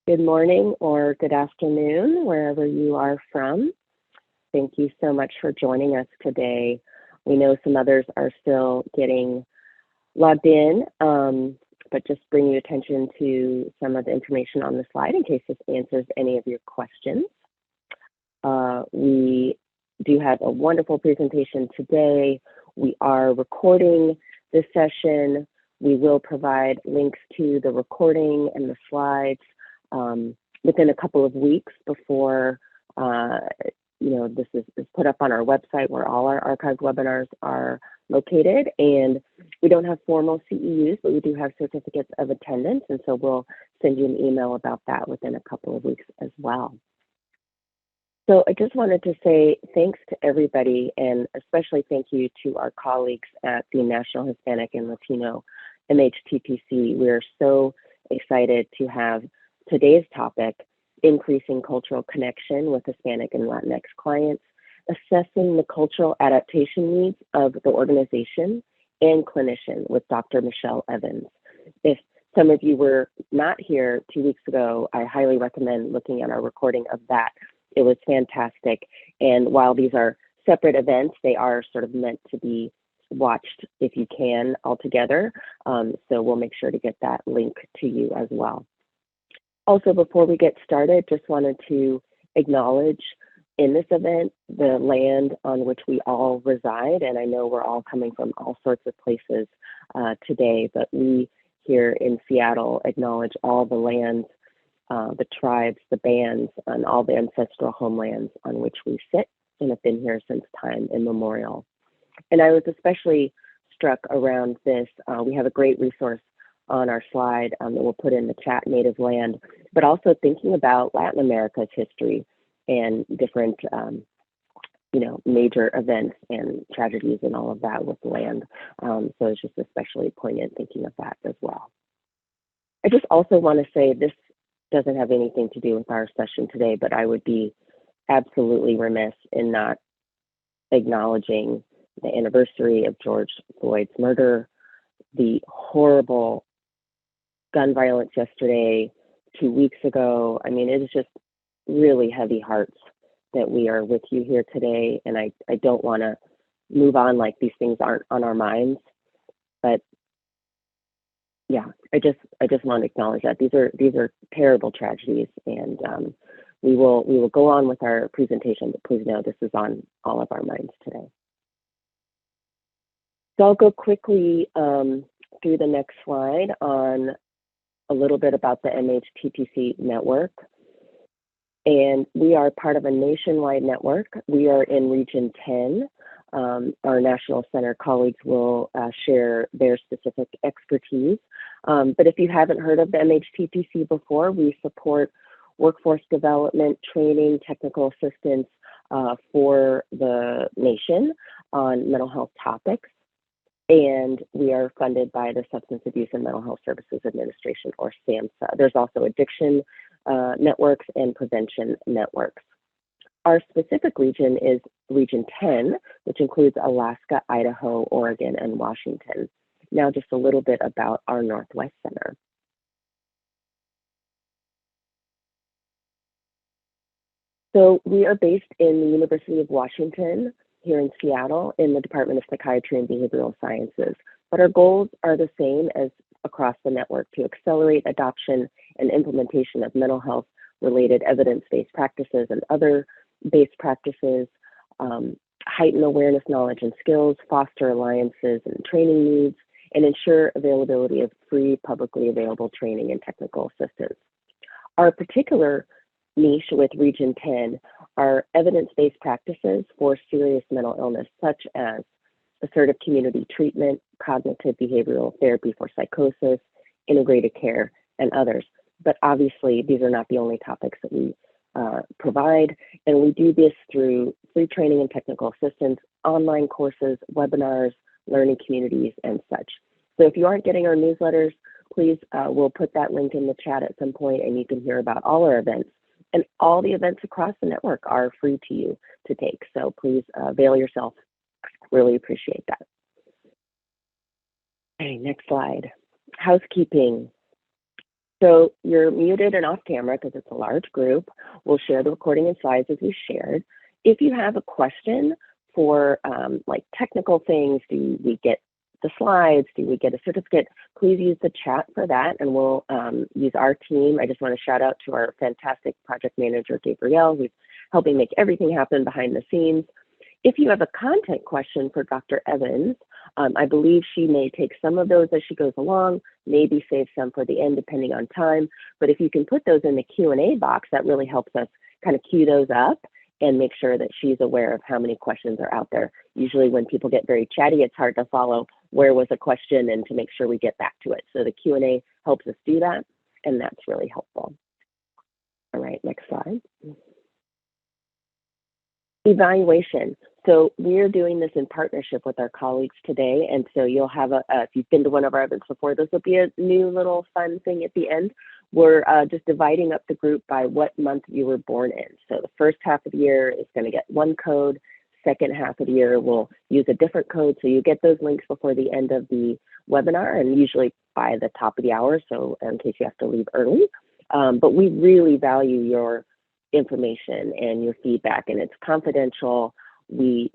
Good morning or good afternoon, wherever you are from. Thank you so much for joining us today. We know some others are still getting logged in, but just bring your attention to some of the information on the slide in case this answers any of your questions. We do have a wonderful presentation today. We are recording this session. We will provide links to the recording and the slides within a couple of weeks before this is put up on our website where all our archived webinars are located. And we don't have formal CEUs, but we do have certificates of attendance. And so we'll send you an email about that within a couple of weeks as well. So I just wanted to say thanks to everybody, and especially thank you to our colleagues at the National Hispanic and Latino MHCTC. We're so excited to have today's topic, increasing cultural connection with Hispanic and Latinx clients, assessing the cultural adaptation needs of the organization and clinician with Dr. Michelle Evans. If some of you were not here 2 weeks ago, I highly recommend looking at our recording of that. It was fantastic. And while these are separate events, they are sort of meant to be watched if you can all together. So we'll make sure to get that link to you as well. Also, before we get started, just wanted to acknowledge in this event the land on which we all reside. And I know we're all coming from all sorts of places today, but we here in Seattle acknowledge all the lands, the tribes, the bands, and all the ancestral homelands on which we sit and have been here since time immemorial. And I was especially struck around this. We have a great resource on our slide that we'll put in the chat, Native Land, but also thinking about Latin America's history and different, major events and tragedies and all of that with land. So it's just especially poignant thinking of that as well. I just also want to say this doesn't have anything to do with our session today, but I would be absolutely remiss in not acknowledging the anniversary of George Floyd's murder, the horrible gun violence yesterday, 2 weeks ago. I mean, it is just really heavy hearts that we are with you here today. And I don't want to move on like these things aren't on our minds. But yeah, I just want to acknowledge that these are terrible tragedies, and we will go on with our presentation, but please know this is on all of our minds today. So I'll go quickly through the next slide on a little bit about the MHCTC network. And we are part of a nationwide network. We are in Region 10. Our National Center colleagues will share their specific expertise. But if you haven't heard of the MHCTC before, we support workforce development, training, technical assistance for the nation on mental health topics. And we are funded by the Substance Abuse and Mental Health Services Administration, or SAMHSA. There's also addiction networks and prevention networks. Our specific region is Region 10, which includes Alaska, Idaho, Oregon, and Washington. Now just a little bit about our Northwest Center. So we are based in the University of Washington, here in Seattle, in the Department of Psychiatry and Behavioral Sciences. But our goals are the same as across the network: to accelerate adoption and implementation of mental health related evidence-based practices and other based practices, heighten awareness, knowledge, and skills, foster alliances and training needs, and ensure availability of free, publicly available training and technical assistance. Our particular niche with Region 10 are evidence-based practices for serious mental illness, such as assertive community treatment, cognitive behavioral therapy for psychosis, integrated care, and others. But obviously, these are not the only topics that we provide, and we do this through free training and technical assistance, online courses, webinars, learning communities, and such. So if you aren't getting our newsletters, please, we'll put that link in the chat at some point, and you can hear about all our events. And all the events across the network are free to you to take. So please avail yourself. Really appreciate that. Okay, next slide. Housekeeping. So you're muted and off camera because it's a large group. We'll share the recording and slides as we shared. If you have a question for like technical things, do we get the slides, do we get a certificate, please use the chat for that and we'll use our team. I just want to shout out to our fantastic project manager, Gabrielle, who's helping make everything happen behind the scenes. If you have a content question for Dr. Evans, I believe she may take some of those as she goes along, maybe save some for the end depending on time. But if you can put those in the Q&A box, that really helps us kind of queue those up and make sure that she's aware of how many questions are out there. Usually when people get very chatty, it's hard to follow where was a question and to make sure we get back to it. So the Q&A helps us do that, and that's really helpful. All right, next slide. Evaluation. So we're doing this in partnership with our colleagues today. And so you'll have if you've been to one of our events before, this will be a new little fun thing at the end. We're just dividing up the group by what month you were born in. So the first half of the year is going to get one code. Second half of the year, we'll use a different code. So you get those links before the end of the webinar and usually by the top of the hour. So in case you have to leave early, but we really value your information and your feedback, and it's confidential. We,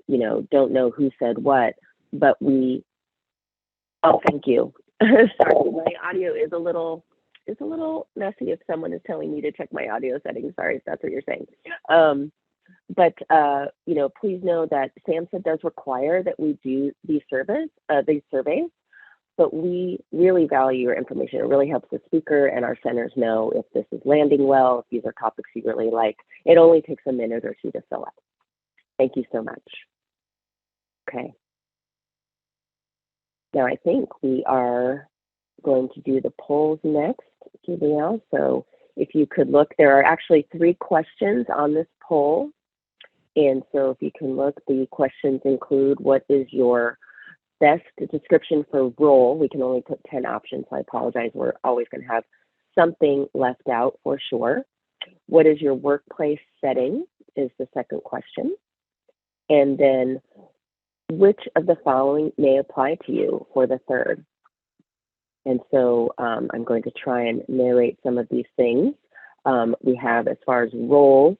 don't know who said what, but oh, thank you. Sorry, my audio is a little messy if someone is telling me to check my audio settings. Sorry if that's what you're saying. But please know that SAMHSA does require that we do these surveys, but we really value your information. It really helps the speaker and our centers know if this is landing well, if these are topics you really like. It only takes a minute or two to fill out. Thank you so much. Okay. Now I think we are going to do the polls next, Gabrielle. So if you could look, there are actually 3 questions on this poll. And so if you can look, the questions include what is your best description for role. We can only put 10 options, so I apologize. We're always going to have something left out for sure. What is your workplace setting is the second question. And then which of the following may apply to you for the third? And so I'm going to try and narrate some of these things. We have, as far as roles,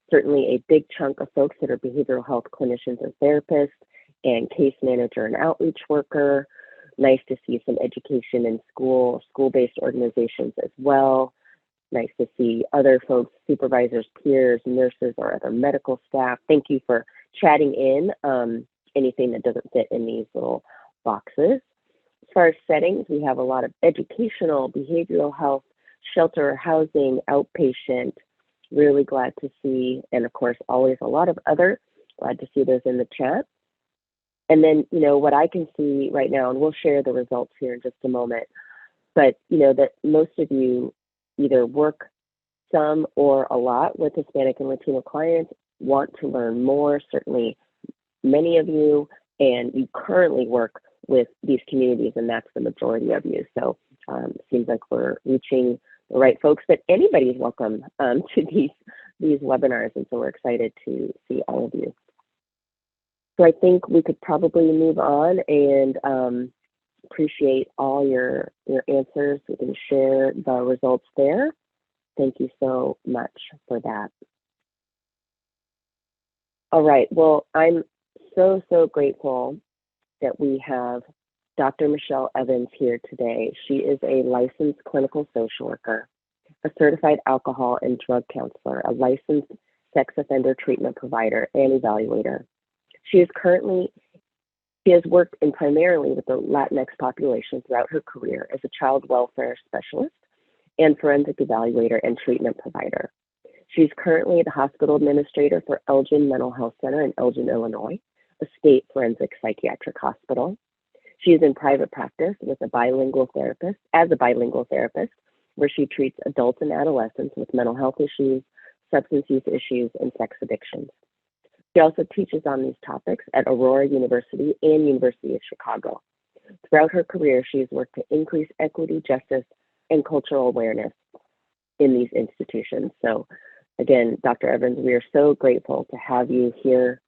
certainly a big chunk of folks that are behavioral health clinicians or therapists, and case manager and outreach worker. Nice to see some education in school-based organizations as well. Nice to see other folks, supervisors, peers, nurses, or other medical staff. Thank you for chatting in anything that doesn't fit in these little boxes. As far as settings, we have a lot of educational, behavioral health, shelter, housing, outpatient. Really glad to see, and of course, always a lot of other. Glad to see those in the chat. And then, what I can see right now, and we'll share the results here in just a moment, but, that most of you either work some or a lot with Hispanic and Latino clients, want to learn more, certainly many of you, and you currently work with these communities, and that's the majority of you. So it seems like we're reaching the right folks, but anybody's welcome to these webinars, and so we're excited to see all of you. So I think we could probably move on and appreciate all your answers. We can share the results there. Thank you so much for that. All right, well, I'm so grateful that we have Dr. Michelle Evans here today. She is a licensed clinical social worker, a certified alcohol and drug counselor, a licensed sex offender treatment provider, and evaluator. She has worked primarily with the Latinx population throughout her career as a child welfare specialist and forensic evaluator and treatment provider. She's currently the hospital administrator for Elgin Mental Health Center in Elgin, Illinois, a state forensic psychiatric hospital. She is in private practice as a bilingual therapist, where she treats adults and adolescents with mental health issues, substance use issues, and sex addictions. She also teaches on these topics at Aurora University and University of Chicago. Throughout her career, she has worked to increase equity, justice, and cultural awareness in these institutions. So again, Dr. Evans, we are so grateful to have you here.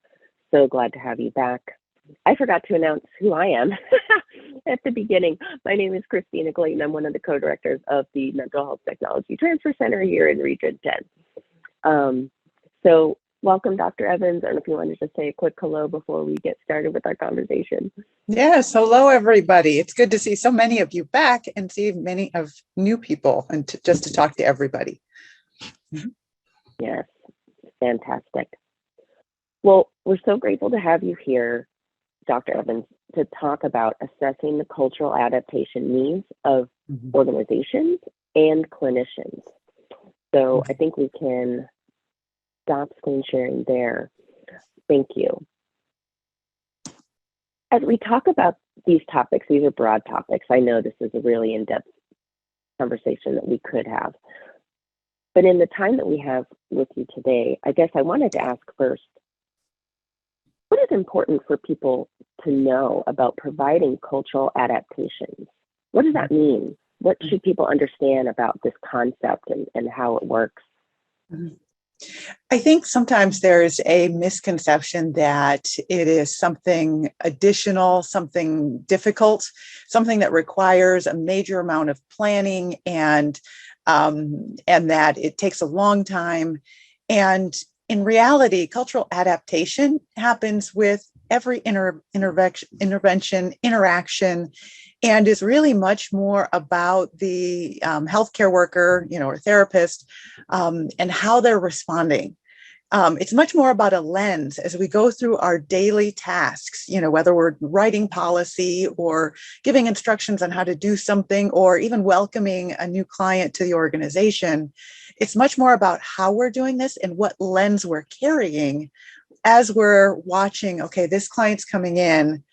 So glad to have you back. I forgot to announce who I am. at the beginning. My name is Christina. I'm one of the co-directors of the Mental Health Technology Transfer Center here in Region 10. So welcome, Dr. Evans. I don't know if you wanted to say a quick hello before we get started with our conversation. Yes, hello, everybody. It's good to see so many of you back and see many of new people and just to talk to everybody. Yes, fantastic. Well, we're so grateful to have you here, Dr. Evans, to talk about assessing the cultural adaptation needs of organizations and clinicians. So I think we can stop screen sharing there. Thank you. As we talk about these topics, these are broad topics. I know this is a really in-depth conversation that we could have. But in the time that we have with you today, I guess I wanted to ask first, what is important for people to know about providing cultural adaptations? What does that mean? What should people understand about this concept and how it works? I think sometimes there's a misconception that it is something additional, something difficult, something that requires a major amount of planning and that it takes a long time. And in reality, cultural adaptation happens with every intervention, interaction, and is really much more about the healthcare worker, or therapist, and how they're responding. It's much more about a lens as we go through our daily tasks, whether we're writing policy or giving instructions on how to do something, or even welcoming a new client to the organization. It's much more about how we're doing this and what lens we're carrying as we're watching, okay, this client's coming in,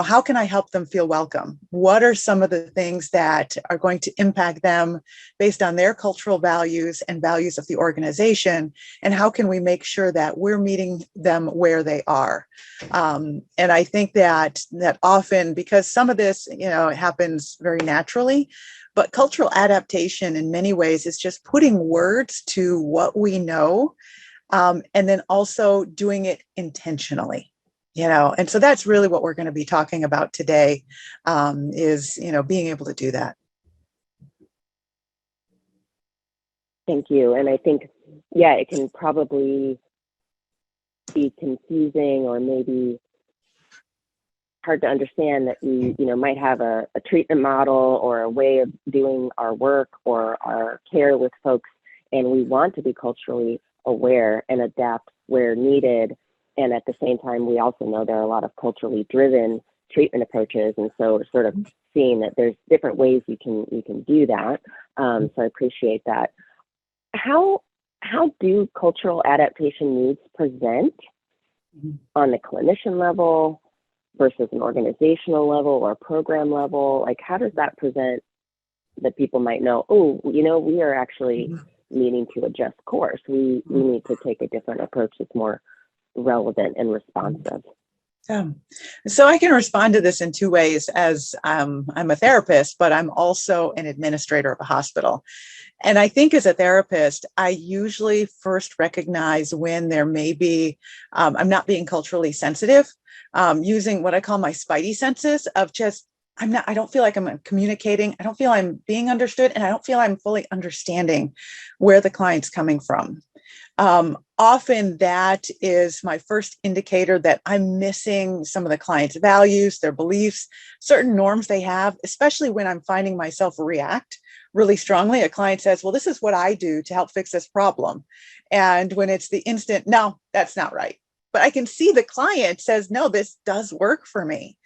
how can I help them feel welcome? What are some of the things that are going to impact them based on their cultural values and values of the organization? And how can we make sure that we're meeting them where they are? And I think that often, because some of this, it happens very naturally, but cultural adaptation in many ways is just putting words to what we know, and then also doing it intentionally. And so that's really what we're going to be talking about today, is, being able to do that. Thank you. And I think, it can probably be confusing or maybe hard to understand that we, might have a treatment model or a way of doing our work or our care with folks, and we want to be culturally aware and adapt where needed. And at the same time, we also know there are a lot of culturally driven treatment approaches. And so we're sort of seeing that there's different ways you can do that. So I appreciate that. How do cultural adaptation needs present on the clinician level versus an organizational level or program level? Like, how does that present that people might know, we are actually needing to adjust course. We need to take a different approach that's more relevant and responsive. So I can respond to this in two ways, as I'm a therapist, but I'm also an administrator of a hospital. And I think as a therapist, I usually first recognize when there may be, I'm not being culturally sensitive, using what I call my spidey senses of just, I don't feel like I'm communicating. I don't feel I'm being understood, and I don't feel I'm fully understanding where the client's coming from. Often that is my first indicator that I'm missing some of the client's values, their beliefs, certain norms they have, especially when I'm finding myself react really strongly. A client says, well, this is what I do to help fix this problem. And when it's the instant, no, that's not right. But I can see the client says, no, this does work for me.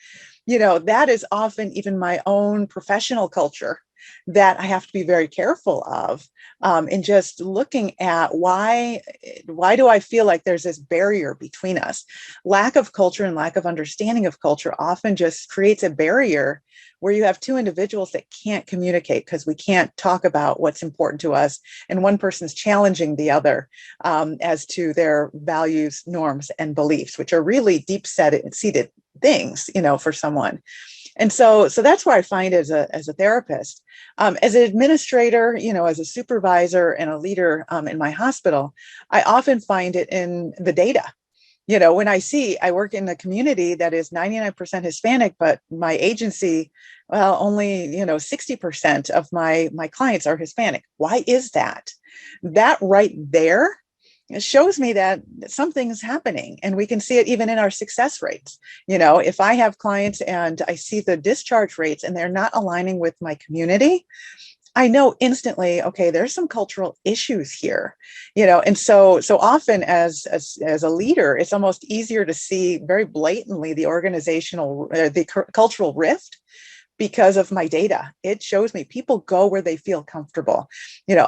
That is often even my own professional culture that I have to be very careful of, in just looking at why do I feel like there's this barrier between us? Lack of culture and lack of understanding of culture often just creates a barrier where you have two individuals that can't communicate because we can't talk about what's important to us, and one person's challenging the other as to their values, norms, and beliefs, which are really deep-seated things, for someone. And so that's where I find as a therapist, as an administrator, as a supervisor and a leader in my hospital, I often find it in the data. When I work in a community that is 99% Hispanic, but my agency, well, only, 60% of my clients are Hispanic. Why is that? That right there, it shows me that something's happening, and we can see it even in our success rates. If I have clients and I see the discharge rates and they're not aligning with my community, I know instantly, okay, there's some cultural issues here, and so often as a leader, it's almost easier to see very blatantly the cultural rift because of my data. It shows me people go where they feel comfortable.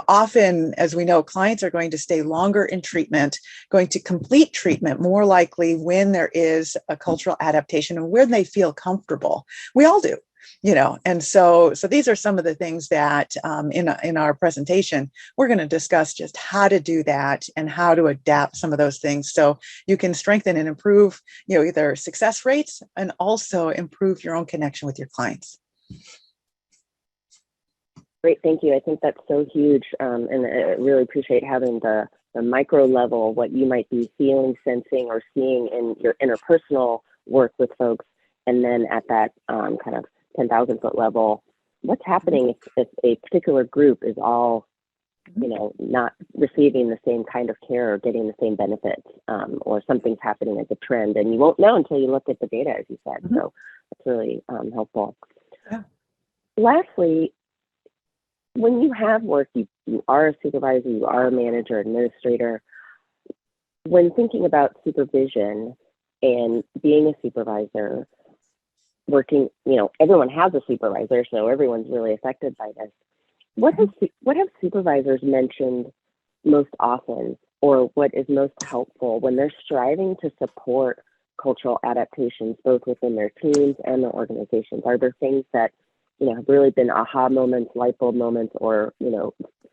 Often, as we know, clients are going to stay longer in treatment, going to complete treatment more likely when there is a cultural adaptation and where they feel comfortable. We all do. And so these are some of the things that in our presentation, we're going to discuss just how to do that and how to adapt some of those things so you can strengthen and improve, either success rates and also improve your own connection with your clients. Great, thank you. I think that's so huge, and I really appreciate having the micro level, what you might be feeling, sensing, or seeing in your interpersonal work with folks, and then at that kind of 10,000-foot level, what's happening if a particular group is all, not receiving the same kind of care or getting the same benefits, or something's happening as a trend, and you won't know until you look at the data, as you said. So that's really helpful. Yeah. Lastly, when you have work, you are a supervisor, you are a manager, administrator. When thinking about supervision and being a supervisor, working, everyone has a supervisor, so everyone's really affected by this. What have supervisors mentioned most often, or what is most helpful when they're striving to support cultural adaptations, both within their teams and their organizations? Are there things that, have really been aha moments, light bulb moments, or,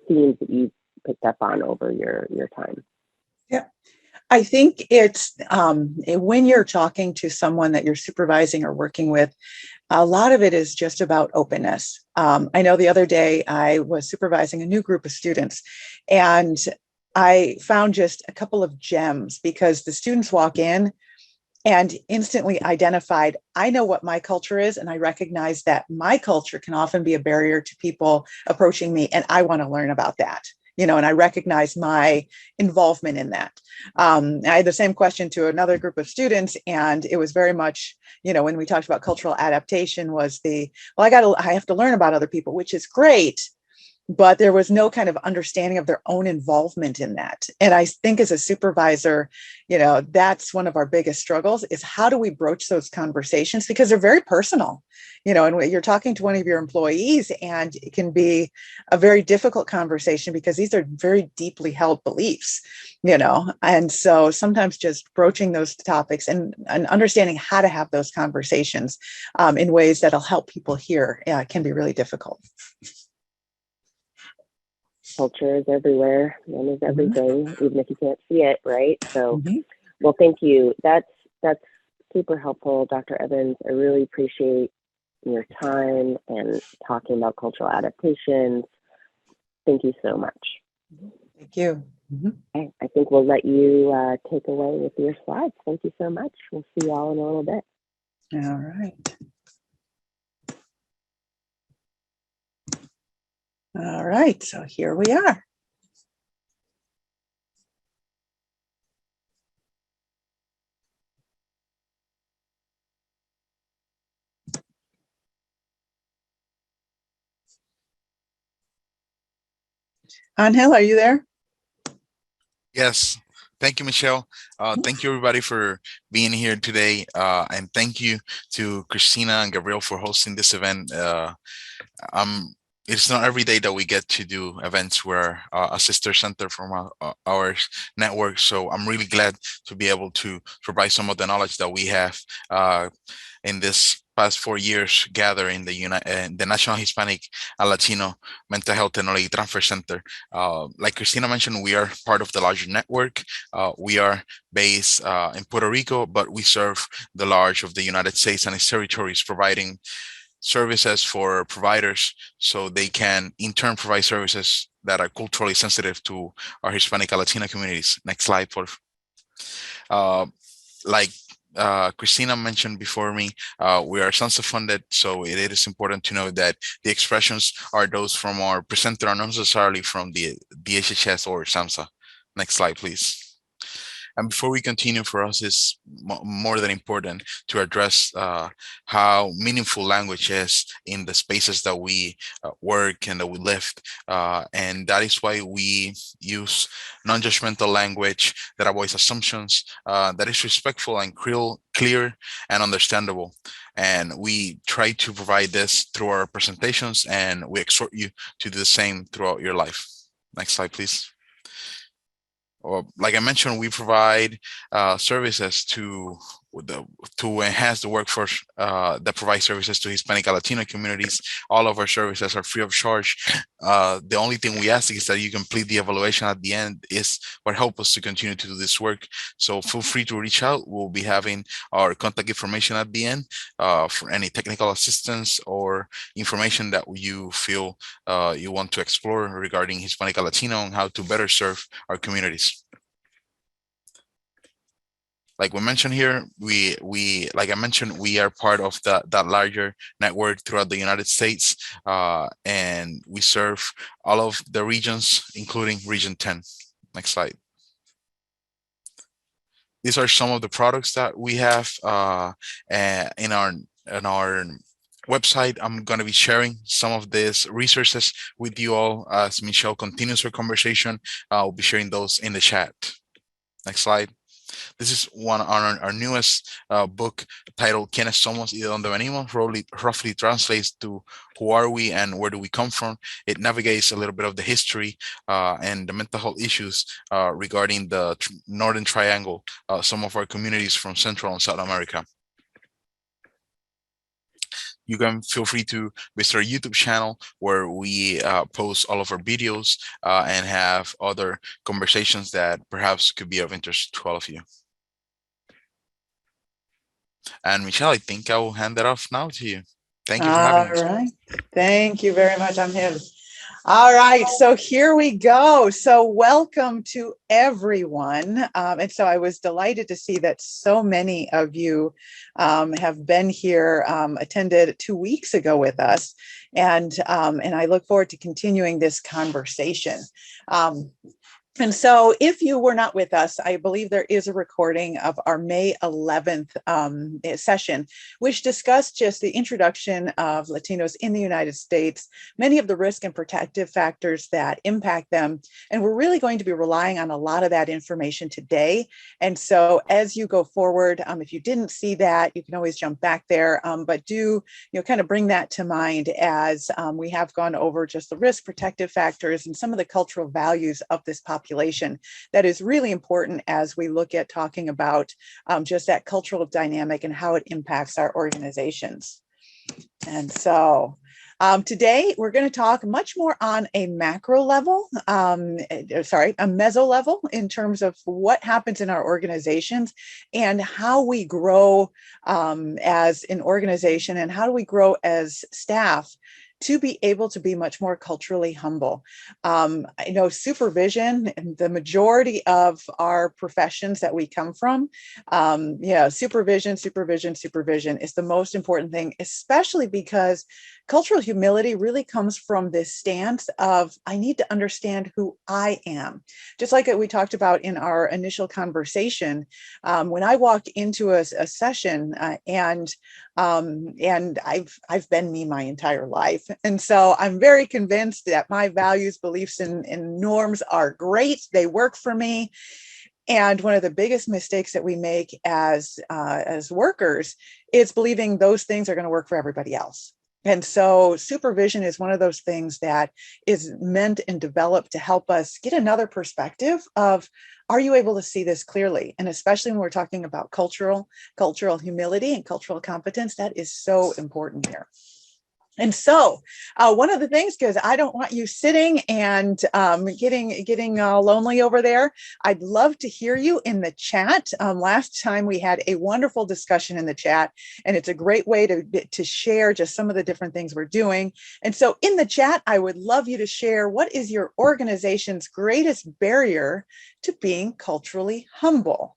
themes that you've picked up on over your time? Yeah. I think it's when you're talking to someone that you're supervising or working with, a lot of it is just about openness. I know the other day I was supervising a new group of students, and I found just a couple of gems because the students walk in and instantly identified, I know what my culture is, and I recognize that my culture can often be a barrier to people approaching me, and I want to learn about that. And I recognize my involvement in that. I had the same question to another group of students, and it was very much, when we talked about cultural adaptation, was I have to learn about other people, which is great, but there was no kind of understanding of their own involvement in that. And I think as a supervisor, that's one of our biggest struggles, is how do we broach those conversations, because they're very personal, and you're talking to one of your employees, and it can be a very difficult conversation because these are very deeply held beliefs, and so sometimes just broaching those topics and understanding how to have those conversations in ways that'll help people hear can be really difficult. Culture is everywhere and is everything, even if you can't see it, right? So, well, thank you. That's super helpful, Dr. Evans. I really appreciate your time and talking about cultural adaptations. Thank you so much. Thank you. Okay, I think we'll let you take away with your slides. Thank you so much. We'll see you all in a little bit. All right. All right, so here we are. Angel, are you there? Yes. Thank you, Michelle. Thank you, everybody, for being here today. And thank you to Christina and Gabriel for hosting this event. It's not every day that we get to do events where a sister center from our network. So I'm really glad to be able to provide some of the knowledge that we have in this past 4 years gathering the National Hispanic and Latino Mental Health Technology Transfer Center. Like Christina mentioned, we are part of the larger network. We are based in Puerto Rico, but we serve the large of the United States and its territories, providing services for providers so they can in turn provide services that are culturally sensitive to our Hispanic and Latina communities. Next slide, please. like Christina mentioned before me, we are SAMHSA funded, so it is important to know that the expressions are those from our presenter and not necessarily from the DHHS or SAMHSA. Next slide, please. And before we continue, for us, it's more than important to address how meaningful language is in the spaces that we work and that we live. And that is why we use non-judgmental language that avoids assumptions, that is respectful and clear and understandable. And we try to provide this through our presentations, and we exhort you to do the same throughout your life. Next slide, please. Like I mentioned, we provide services to enhance the workforce that provides services to Hispanic and Latino communities. All of our services are free of charge. The only thing we ask is that you complete the evaluation at the end, is what helps us to continue to do this work. So feel free to reach out. We'll be having our contact information at the end for any technical assistance or information that you feel you want to explore regarding Hispanic and Latino and how to better serve our communities. Like we mentioned here, like I mentioned, we are part of that larger network throughout the United States, and we serve all of the regions, including Region 10. Next slide. These are some of the products that we have in our website. I'm going to be sharing some of these resources with you all as Michelle continues her conversation. I'll be sharing those in the chat. Next slide. This is one on our newest book titled ¿Quiénes somos y de dónde venimos? Roughly translates to who are we and where do we come from. It navigates a little bit of the history and the mental health issues regarding the Northern Triangle, some of our communities from Central and South America. You can feel free to visit our YouTube channel where we post all of our videos and have other conversations that perhaps could be of interest to all of you. And Michelle, I think I will hand that off now to you. Thank you for having me. All right. Thank you very much. I'm him. All right, so here we go. So welcome to everyone. And so I was delighted to see that so many of you have been here, attended 2 weeks ago with us. And I look forward to continuing this conversation. And so if you were not with us, I believe there is a recording of our May 11th session, which discussed just the introduction of Latinos in the United States, many of the risk and protective factors that impact them. And we're really going to be relying on a lot of that information today. And so as you go forward, if you didn't see that, you can always jump back there, but do kind of bring that to mind as we have gone over just the risk protective factors and some of the cultural values of this population. That is really important as we look at talking about just that cultural dynamic and how it impacts our organizations. And so today we're going to talk much more on a macro level, a meso level in terms of what happens in our organizations and how we grow as an organization and how do we grow as staff to be able to be much more culturally humble. I know supervision, and the majority of our professions that we come from, supervision is the most important thing, especially because cultural humility really comes from this stance of, I need to understand who I am. Just like we talked about in our initial conversation, when I walk into a session and I've been me my entire life. And so I'm very convinced that my values, beliefs, and norms are great. They work for me. And one of the biggest mistakes that we make as workers is believing those things are going to work for everybody else. And so supervision is one of those things that is meant and developed to help us get another perspective of, are you able to see this clearly? And especially when we're talking about cultural humility and cultural competence, that is so important here. And so one of the things, because I don't want you sitting and getting lonely over there, I'd love to hear you in the chat. Last time we had a wonderful discussion in the chat, and it's a great way to share just some of the different things we're doing. And so in the chat, I would love you to share, what is your organization's greatest barrier to being culturally humble?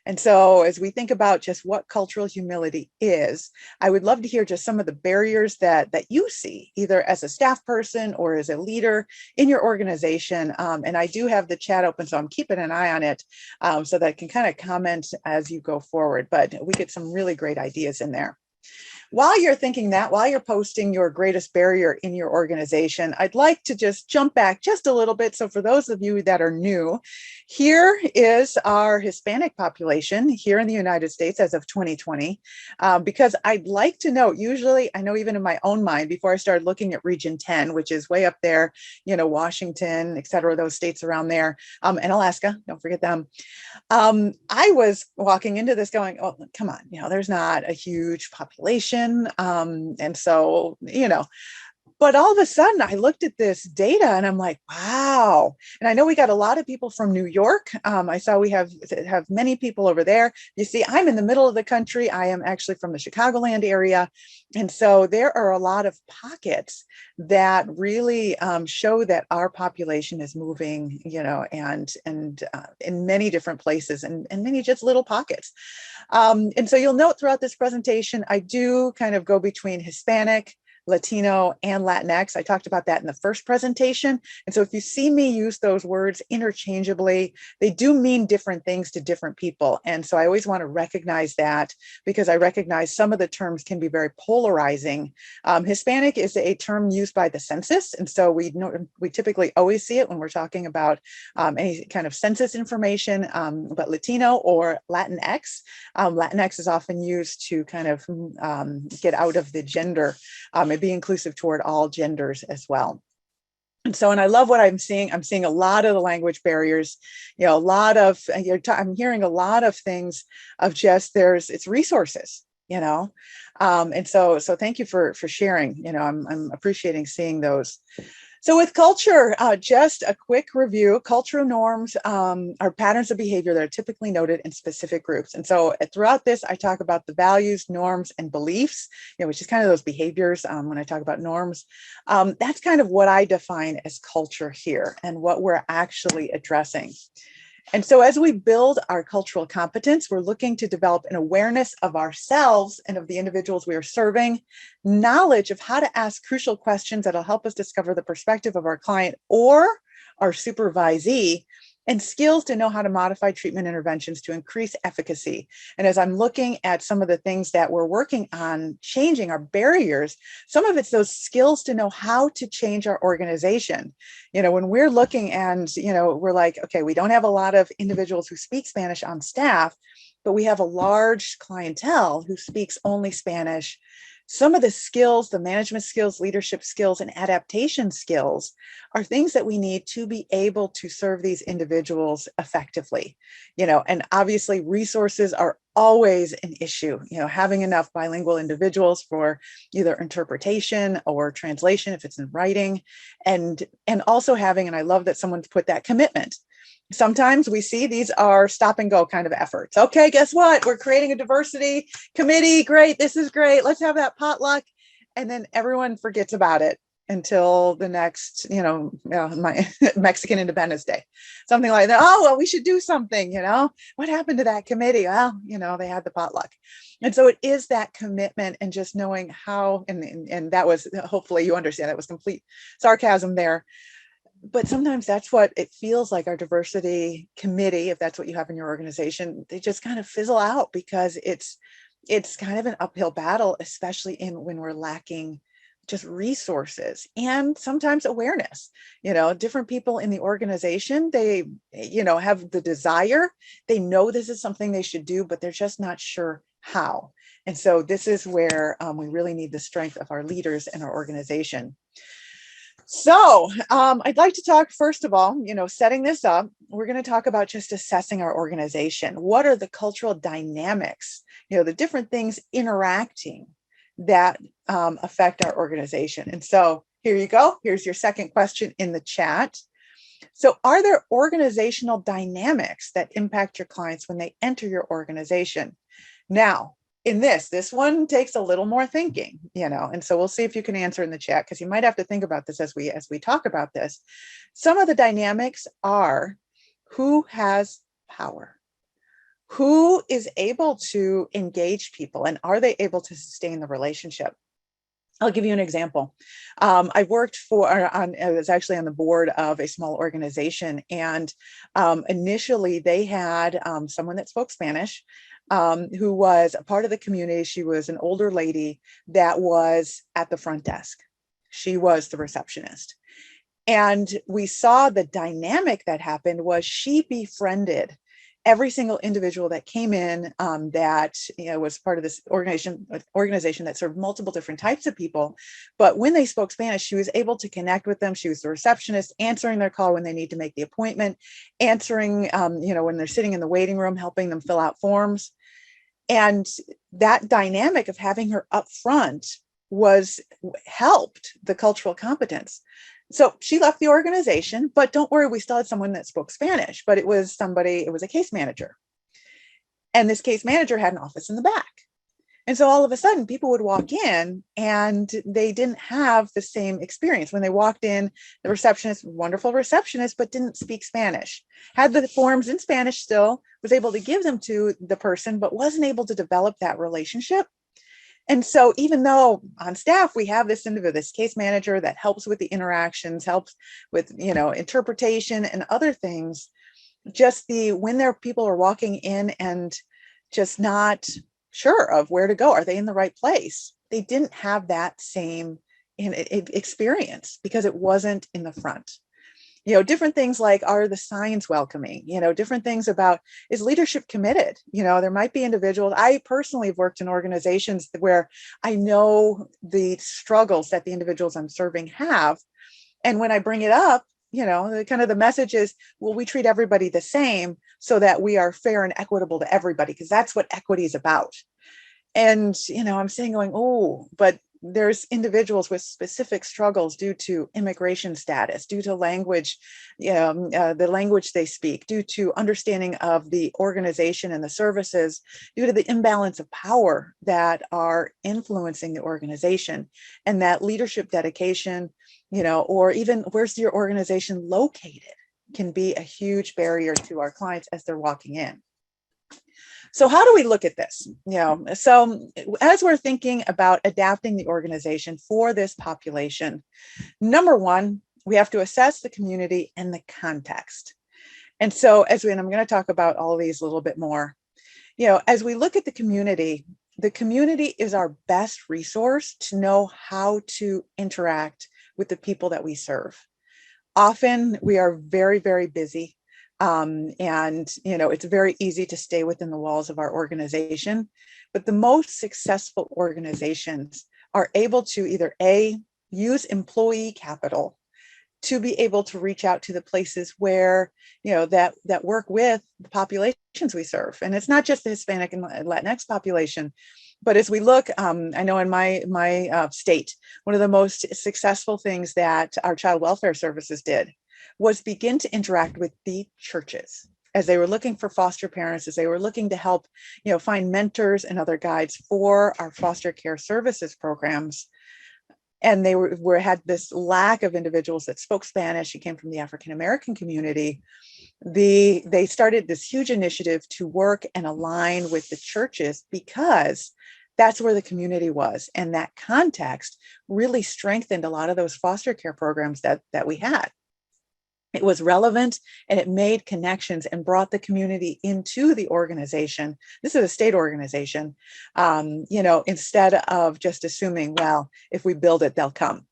And so as we think about just what cultural humility is, I would love to hear just some of the barriers that you see, either as a staff person or as a leader in your organization. And I do have the chat open, so I'm keeping an eye on it so that I can kind of comment as you go forward. But we get some really great ideas in there. While you're thinking that, while you're posting your greatest barrier in your organization, I'd like to just jump back just a little bit. So for those of you that are new, here is our Hispanic population here in the United States as of 2020, because I'd like to know, usually, I know even in my own mind, before I started looking at Region 10, which is way up there, Washington, et cetera, those states around there, and Alaska, don't forget them. I was walking into this going, oh, come on, there's not a huge population. And so, but all of a sudden I looked at this data and I'm like, wow. And I know we got a lot of people from New York. I saw we have many people over there. You see, I'm in the middle of the country. I am actually from the Chicagoland area. And so there are a lot of pockets that really show that our population is moving, and in many different places and many just little pockets. And so you'll note throughout this presentation, I do kind of go between Hispanic, Latino, and Latinx. I talked about that in the first presentation. And so if you see me use those words interchangeably, they do mean different things to different people. And so I always want to recognize that, because I recognize some of the terms can be very polarizing. Hispanic is a term used by the census. And so we typically always see it when we're talking about any kind of census information, but Latino or Latinx. Latinx is often used to kind of get out of the gender and be inclusive toward all genders as well. And so, and I love what I'm seeing. I'm seeing a lot of the language barriers, a lot of, I'm hearing a lot of things of just it's resources, and so thank you for sharing, I'm appreciating seeing those. So with culture, just a quick review. Cultural norms are patterns of behavior that are typically noted in specific groups. And so throughout this, I talk about the values, norms, and beliefs, which is kind of those behaviors when I talk about norms. That's kind of what I define as culture here and what we're actually addressing. And so as we build our cultural competence, we're looking to develop an awareness of ourselves and of the individuals we are serving, knowledge of how to ask crucial questions that'll help us discover the perspective of our client or our supervisee, and skills to know how to modify treatment interventions to increase efficacy. And as I'm looking at some of the things that we're working on changing our barriers, some of it's those skills to know how to change our organization. When we're looking and, we're like, okay, we don't have a lot of individuals who speak Spanish on staff, but we have a large clientele who speaks only Spanish. Some of the skills, the management skills, leadership skills, and adaptation skills are things that we need to be able to serve these individuals effectively. And obviously resources are always an issue, having enough bilingual individuals for either interpretation or translation if it's in writing, and also having, and I love that someone's put that commitment. Sometimes we see these are stop and go kind of efforts. Okay, guess what? We're creating a diversity committee. Great. This is great. Let's have that potluck. And then everyone forgets about it until the next, my Mexican Independence Day, something like that. Oh, well, we should do something, what happened to that committee? Well, they had the potluck. And so it is that commitment and just knowing how, and that was, hopefully you understand, that was complete sarcasm there. But sometimes that's what it feels like. Our diversity committee, if that's what you have in your organization, they just kind of fizzle out because it's kind of an uphill battle, especially when we're lacking just resources and sometimes awareness. Different people in the organization, they, have the desire, they know this is something they should do, but they're just not sure how. And so this is where we really need the strength of our leaders in our organization. So I'd like to talk, first of all, setting this up, we're going to talk about just assessing our organization. What are the cultural dynamics, the different things interacting that affect our organization? And so here you go. Here's your second question in the chat. So are there organizational dynamics that impact your clients when they enter your organization? Now, in this one takes a little more thinking, and so we'll see if you can answer in the chat, because you might have to think about this as we talk about this. Some of the dynamics are who has power, who is able to engage people and are they able to sustain the relationship? I'll give you an example. I worked I was actually on the board of a small organization, and initially they had someone that spoke Spanish who was a part of the community. She was an older lady that was at the front desk. She was the receptionist. And we saw the dynamic that happened was she befriended every single individual that came in that was part of this organization that served multiple different types of people. But when they spoke Spanish, she was able to connect with them. She was the receptionist, answering their call when they need to make the appointment, answering, when they're sitting in the waiting room, helping them fill out forms. And that dynamic of having her up front helped the cultural competence. So she left the organization, but don't worry, we still had someone that spoke Spanish, but it was a case manager. And this case manager had an office in the back. And so all of a sudden people would walk in and they didn't have the same experience. When they walked in, the receptionist, wonderful receptionist, but didn't speak Spanish, had the forms in Spanish still, was able to give them to the person, but wasn't able to develop that relationship. And so even though on staff, we have this case manager that helps with the interactions, helps with, interpretation and other things, just when people are walking in and just not sure of where to go, are they in the right place? They didn't have that same experience because it wasn't in the front. Different things like, are the signs welcoming? Different things about, is leadership committed? There might be individuals. I personally have worked in organizations where I know the struggles that the individuals I'm serving have. And when I bring it up, the message is, well, we treat everybody the same so that we are fair and equitable to everybody, because that's what equity is about. And, I'm saying going, oh, but there's individuals with specific struggles due to immigration status, due to language, the language they speak, due to understanding of the organization and the services, due to the imbalance of power that are influencing the organization, and that leadership dedication, or even where's your organization located, can be a huge barrier to our clients as they're walking in. So how do we look at this? So as we're thinking about adapting the organization for this population, number one, we have to assess the community and the context. And so and I'm going to talk about all of these a little bit more. As we look at the community is our best resource to know how to interact with the people that we serve. Often we are very, very busy. And, it's very easy to stay within the walls of our organization, but the most successful organizations are able to either use employee capital to be able to reach out to the places where, that work with the populations we serve. And it's not just the Hispanic and Latinx population, but as we look, I know in my state, one of the most successful things that our child welfare services did was begin to interact with the churches as they were looking for foster parents, as they were looking to help, find mentors and other guides for our foster care services programs. And they had this lack of individuals that spoke Spanish. It came from the African-American community. They started this huge initiative to work and align with the churches because that's where the community was. And that context really strengthened a lot of those foster care programs that we had. It was relevant and it made connections and brought the community into the organization. This is a state organization, instead of just assuming, well, if we build it, they'll come.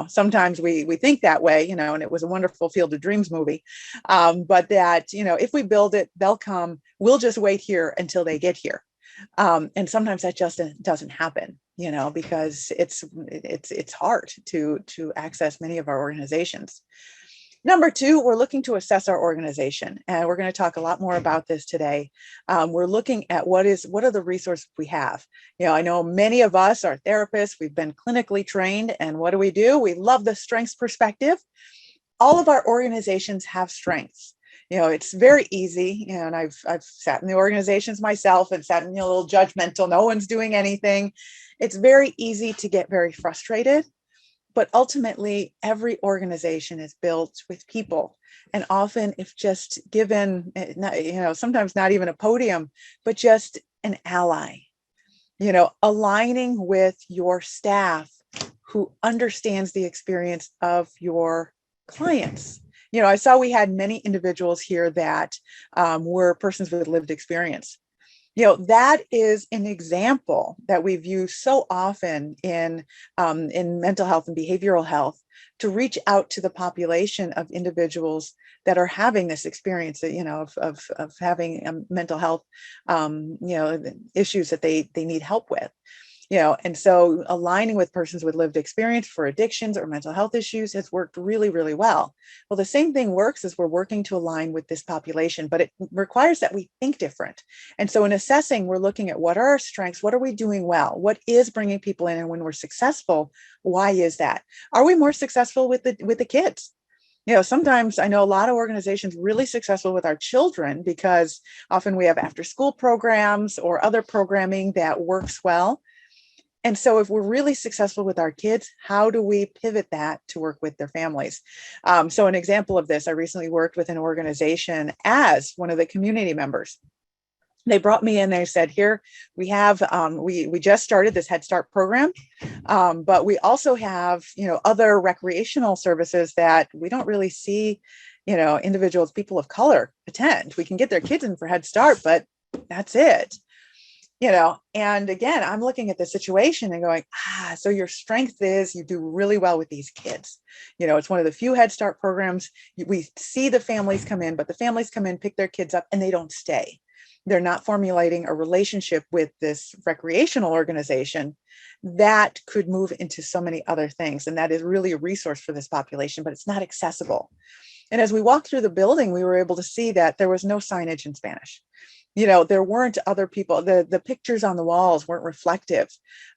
Sometimes we think that way, and it was a wonderful Field of Dreams movie. But that, if we build it, they'll come. We'll just wait here until they get here. And sometimes that just doesn't happen, because it's hard to access many of our organizations. Number two, we're looking to assess our organization, and we're going to talk a lot more about this today. We're looking at what are the resources we have. I know many of us are therapists. We've been clinically trained, and what do? We love the strengths perspective. All of our organizations have strengths. It's very easy, and I've sat in the organizations myself and sat in a little judgmental. No one's doing anything. It's very easy to get very frustrated. But ultimately, every organization is built with people And often if just given, sometimes not even a podium, but just an ally, aligning with your staff who understands the experience of your clients. I saw we had many individuals here that were persons with lived experience. That is an example that we view so often in mental health and behavioral health, to reach out to the population of individuals that are having this experience, of having mental health, issues that they need help with. And so aligning with persons with lived experience for addictions or mental health issues has worked really, really well. Well, the same thing works as we're working to align with this population, but it requires that we think different. And so in assessing, we're looking at what are our strengths, what are we doing well, what is bringing people in, and when we're successful, why is that? Are we more successful with the kids? Sometimes I know a lot of organizations really successful with our children because often we have after school programs or other programming that works well. And so if we're really successful with our kids, how do we pivot that to work with their families? So an example of this, I recently worked with an organization as one of the community members. They brought me in, they said, here we have, we just started this Head Start program, but we also have, other recreational services that we don't really see, individuals, people of color attend. We can get their kids in for Head Start, but that's it. And again, I'm looking at the situation and going, so your strength is you do really well with these kids. It's one of the few Head Start programs. We see the families come in, but the families come in, pick their kids up, and they don't stay. They're not formulating a relationship with this recreational organization that could move into so many other things. And that is really a resource for this population, but it's not accessible. And as we walked through the building, we were able to see that there was no signage in Spanish. There weren't other people, the pictures on the walls weren't reflective.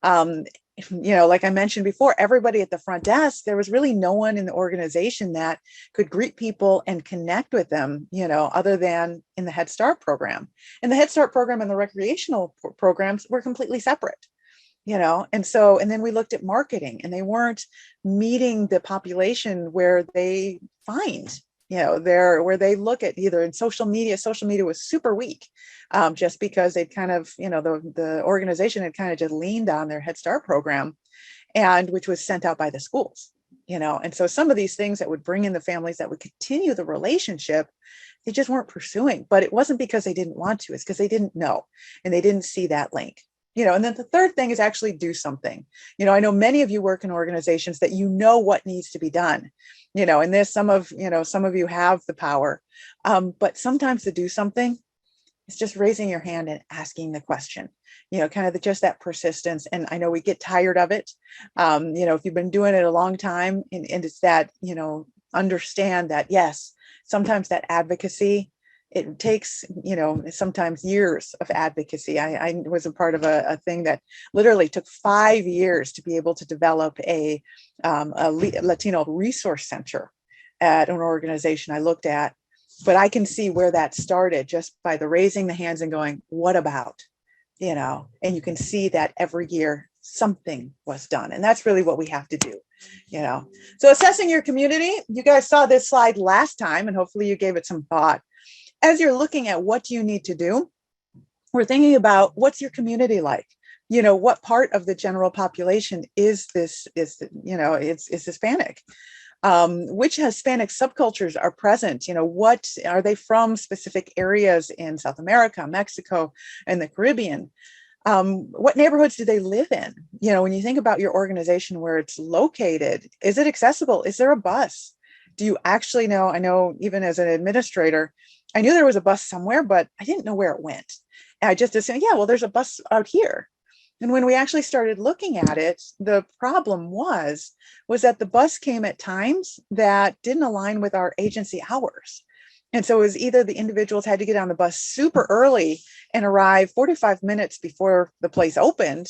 Like I mentioned before, everybody at the front desk, there was really no one in the organization that could greet people and connect with them, other than in the Head Start program. And the Head Start program and the recreational programs were completely separate. And then we looked at marketing, and they weren't meeting the population where they find, where they look at either in social media was super weak, just because they'd kind of, the organization had kind of just leaned on their Head Start program, and which was sent out by the schools, and so some of these things that would bring in the families that would continue the relationship, they just weren't pursuing. But it wasn't because they didn't want to, it's because they didn't know, and they didn't see that link. And then the third thing is actually do something. I know many of you work in organizations that what needs to be done, and there's some of you have the power, but sometimes to do something is just raising your hand and asking the question, kind of just that persistence. And I know we get tired of it. If you've been doing it a long time, and it's that, understand that, yes, sometimes that advocacy, it takes, sometimes years of advocacy. I was a part of a thing that literally took 5 years to be able to develop a Latino resource center at an organization I looked at. But I can see where that started just by the raising the hands and going, what about, and you can see that every year something was done. And that's really what we have to do. So assessing your community, you guys saw this slide last time, and hopefully you gave it some thought. As you're looking at what you need to do, we're thinking about what's your community like? What part of the general population is Hispanic? Which Hispanic subcultures are present? What are they from specific areas in South America, Mexico, and the Caribbean? What neighborhoods do they live in? When you think about your organization, where it's located, is it accessible? Is there a bus? Do you actually know? I know even as an administrator, I knew there was a bus somewhere, but I didn't know where it went. And I just assumed, well, there's a bus out here. And when we actually started looking at it, the problem was that the bus came at times that didn't align with our agency hours. And so it was either the individuals had to get on the bus super early and arrive 45 minutes before the place opened,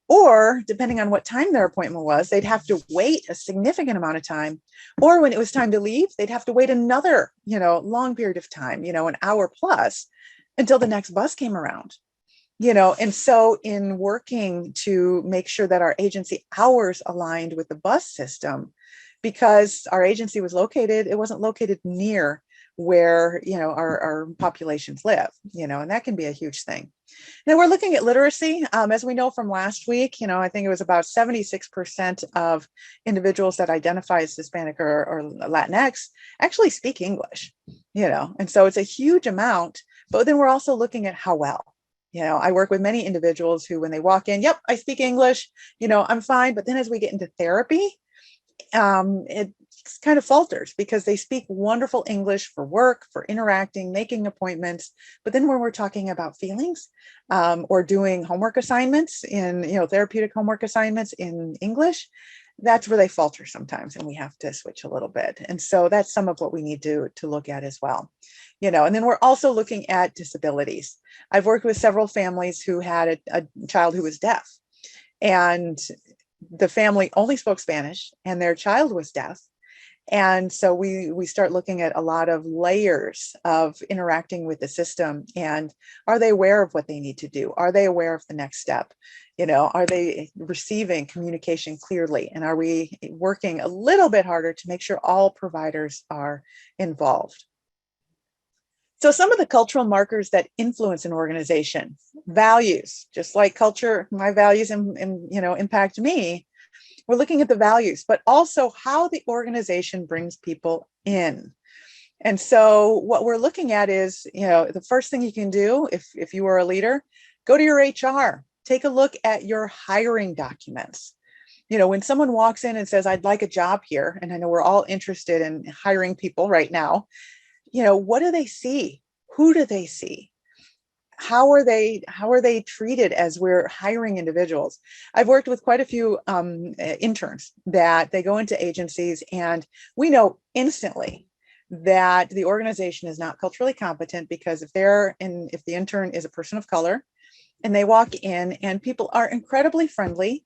or depending on what time their appointment was, they'd have to wait a significant amount of time. Or when it was time to leave, they'd have to wait another, long period of time, an hour plus, until the next bus came around. And so in working to make sure that our agency hours aligned with the bus system, because our agency was located, it wasn't located near where, our populations live, and that can be a huge thing. Now we're looking at literacy. As we know from last week, I think it was about 76% of individuals that identify as Hispanic or Latinx actually speak English, and so it's a huge amount. But then we're also looking at how well. I work with many individuals who, when they walk in, yep, I speak English, I'm fine. But then as we get into therapy, it kind of falters because they speak wonderful English for work, for interacting, making appointments. But then when we're talking about feelings or doing homework assignments in, therapeutic homework assignments in English, that's where they falter sometimes, and we have to switch a little bit. And so that's some of what we need to look at as well. And then we're also looking at disabilities. I've worked with several families who had a child who was deaf, and the family only spoke Spanish and their child was deaf. And so we start looking at a lot of layers of interacting with the system. And are they aware of what they need to do? Are they aware of the next step? Are they receiving communication clearly? And are we working a little bit harder to make sure all providers are involved? So some of the cultural markers that influence an organization, values, just like culture, my values impact me. We're looking at the values, but also how the organization brings people in. And so what we're looking at is, the first thing you can do if you are a leader, go to your HR, take a look at your hiring documents. When someone walks in and says, I'd like a job here, and I know we're all interested in hiring people right now, what do they see? Who do they see? How are they treated as we're hiring individuals? I've worked with quite a few interns that they go into agencies, and we know instantly that the organization is not culturally competent, because if the intern is a person of color and they walk in and people are incredibly friendly,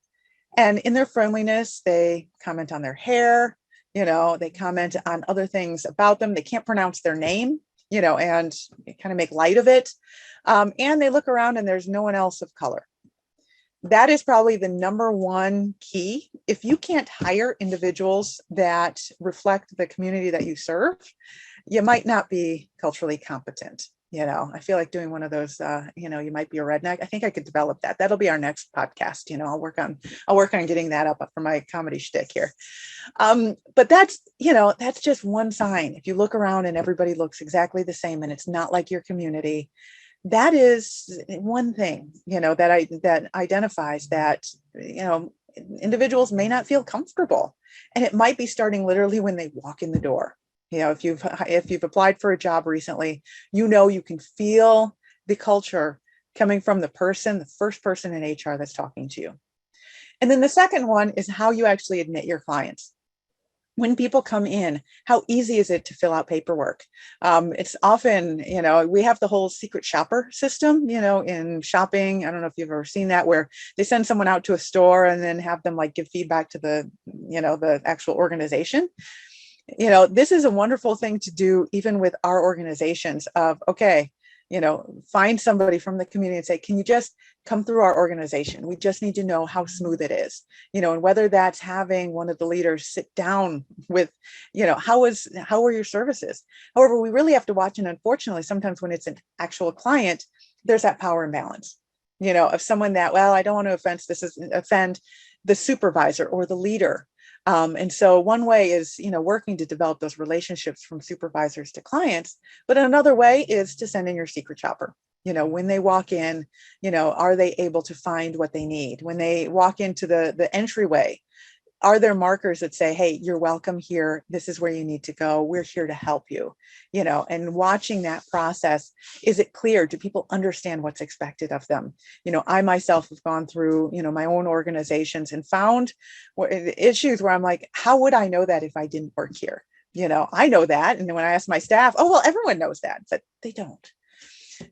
and in their friendliness, they comment on their hair, they comment on other things about them. They can't pronounce their name, and kind of make light of it. And they look around and there's no one else of color. That is probably the number one key. If you can't hire individuals that reflect the community that you serve, you might not be culturally competent. I feel like doing one of those, you might be a redneck. I think I could develop that. That'll be our next podcast. I'll work on getting that up for my comedy shtick here. But that's just one sign. If you look around and everybody looks exactly the same and it's not like your community, that is one thing, that identifies that, individuals may not feel comfortable, and it might be starting literally when they walk in the door. If you've applied for a job recently, you can feel the culture coming from the first person in HR that's talking to you. And then the second one is how you actually admit your clients. When people come in, how easy is it to fill out paperwork? It's often, we have the whole secret shopper system, in shopping. I don't know if you've ever seen that, where they send someone out to a store and then have them give feedback to the actual organization. This is a wonderful thing to do even with our organizations of, okay, find somebody from the community and say, can you just come through our organization? We just need to know how smooth it is, and whether that's having one of the leaders sit down with, how are your services? However, we really have to watch. And unfortunately, sometimes when it's an actual client, there's that power imbalance, of someone that, well, I don't want to offend the supervisor or the leader. And so one way is, working to develop those relationships from supervisors to clients, but another way is to send in your secret shopper. When they walk in, are they able to find what they need? When they walk into the entryway, are there markers that say, hey, you're welcome here. This is where you need to go. We're here to help you, and watching that process. Is it clear? Do people understand what's expected of them? I myself have gone through, my own organizations and found issues where I'm like, how would I know that if I didn't work here? I know that. And then when I ask my staff, oh, well, everyone knows that, but they don't.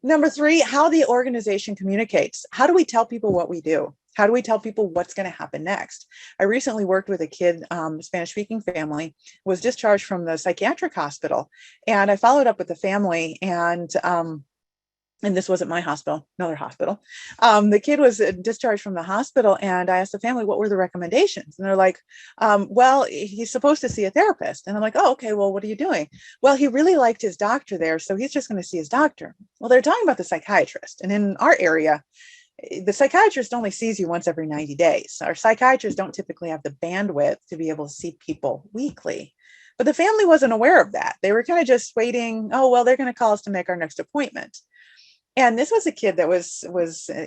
Number 3, how the organization communicates. How do we tell people what we do? How do we tell people what's going to happen next? I recently worked with a kid, Spanish-speaking family, was discharged from the psychiatric hospital. And I followed up with the family, and and this wasn't my hospital, another hospital. The kid was discharged from the hospital, and I asked the family, what were the recommendations? And they're like, well, he's supposed to see a therapist. And I'm like, oh, okay, well, what are you doing? Well, he really liked his doctor there, so he's just going to see his doctor. Well, they're talking about the psychiatrist. And in our area, the psychiatrist only sees you once every 90 days. Our psychiatrists don't typically have the bandwidth to be able to see people weekly. But the family wasn't aware of that. They were kind of just waiting. Oh, well, they're going to call us to make our next appointment. And this was a kid that was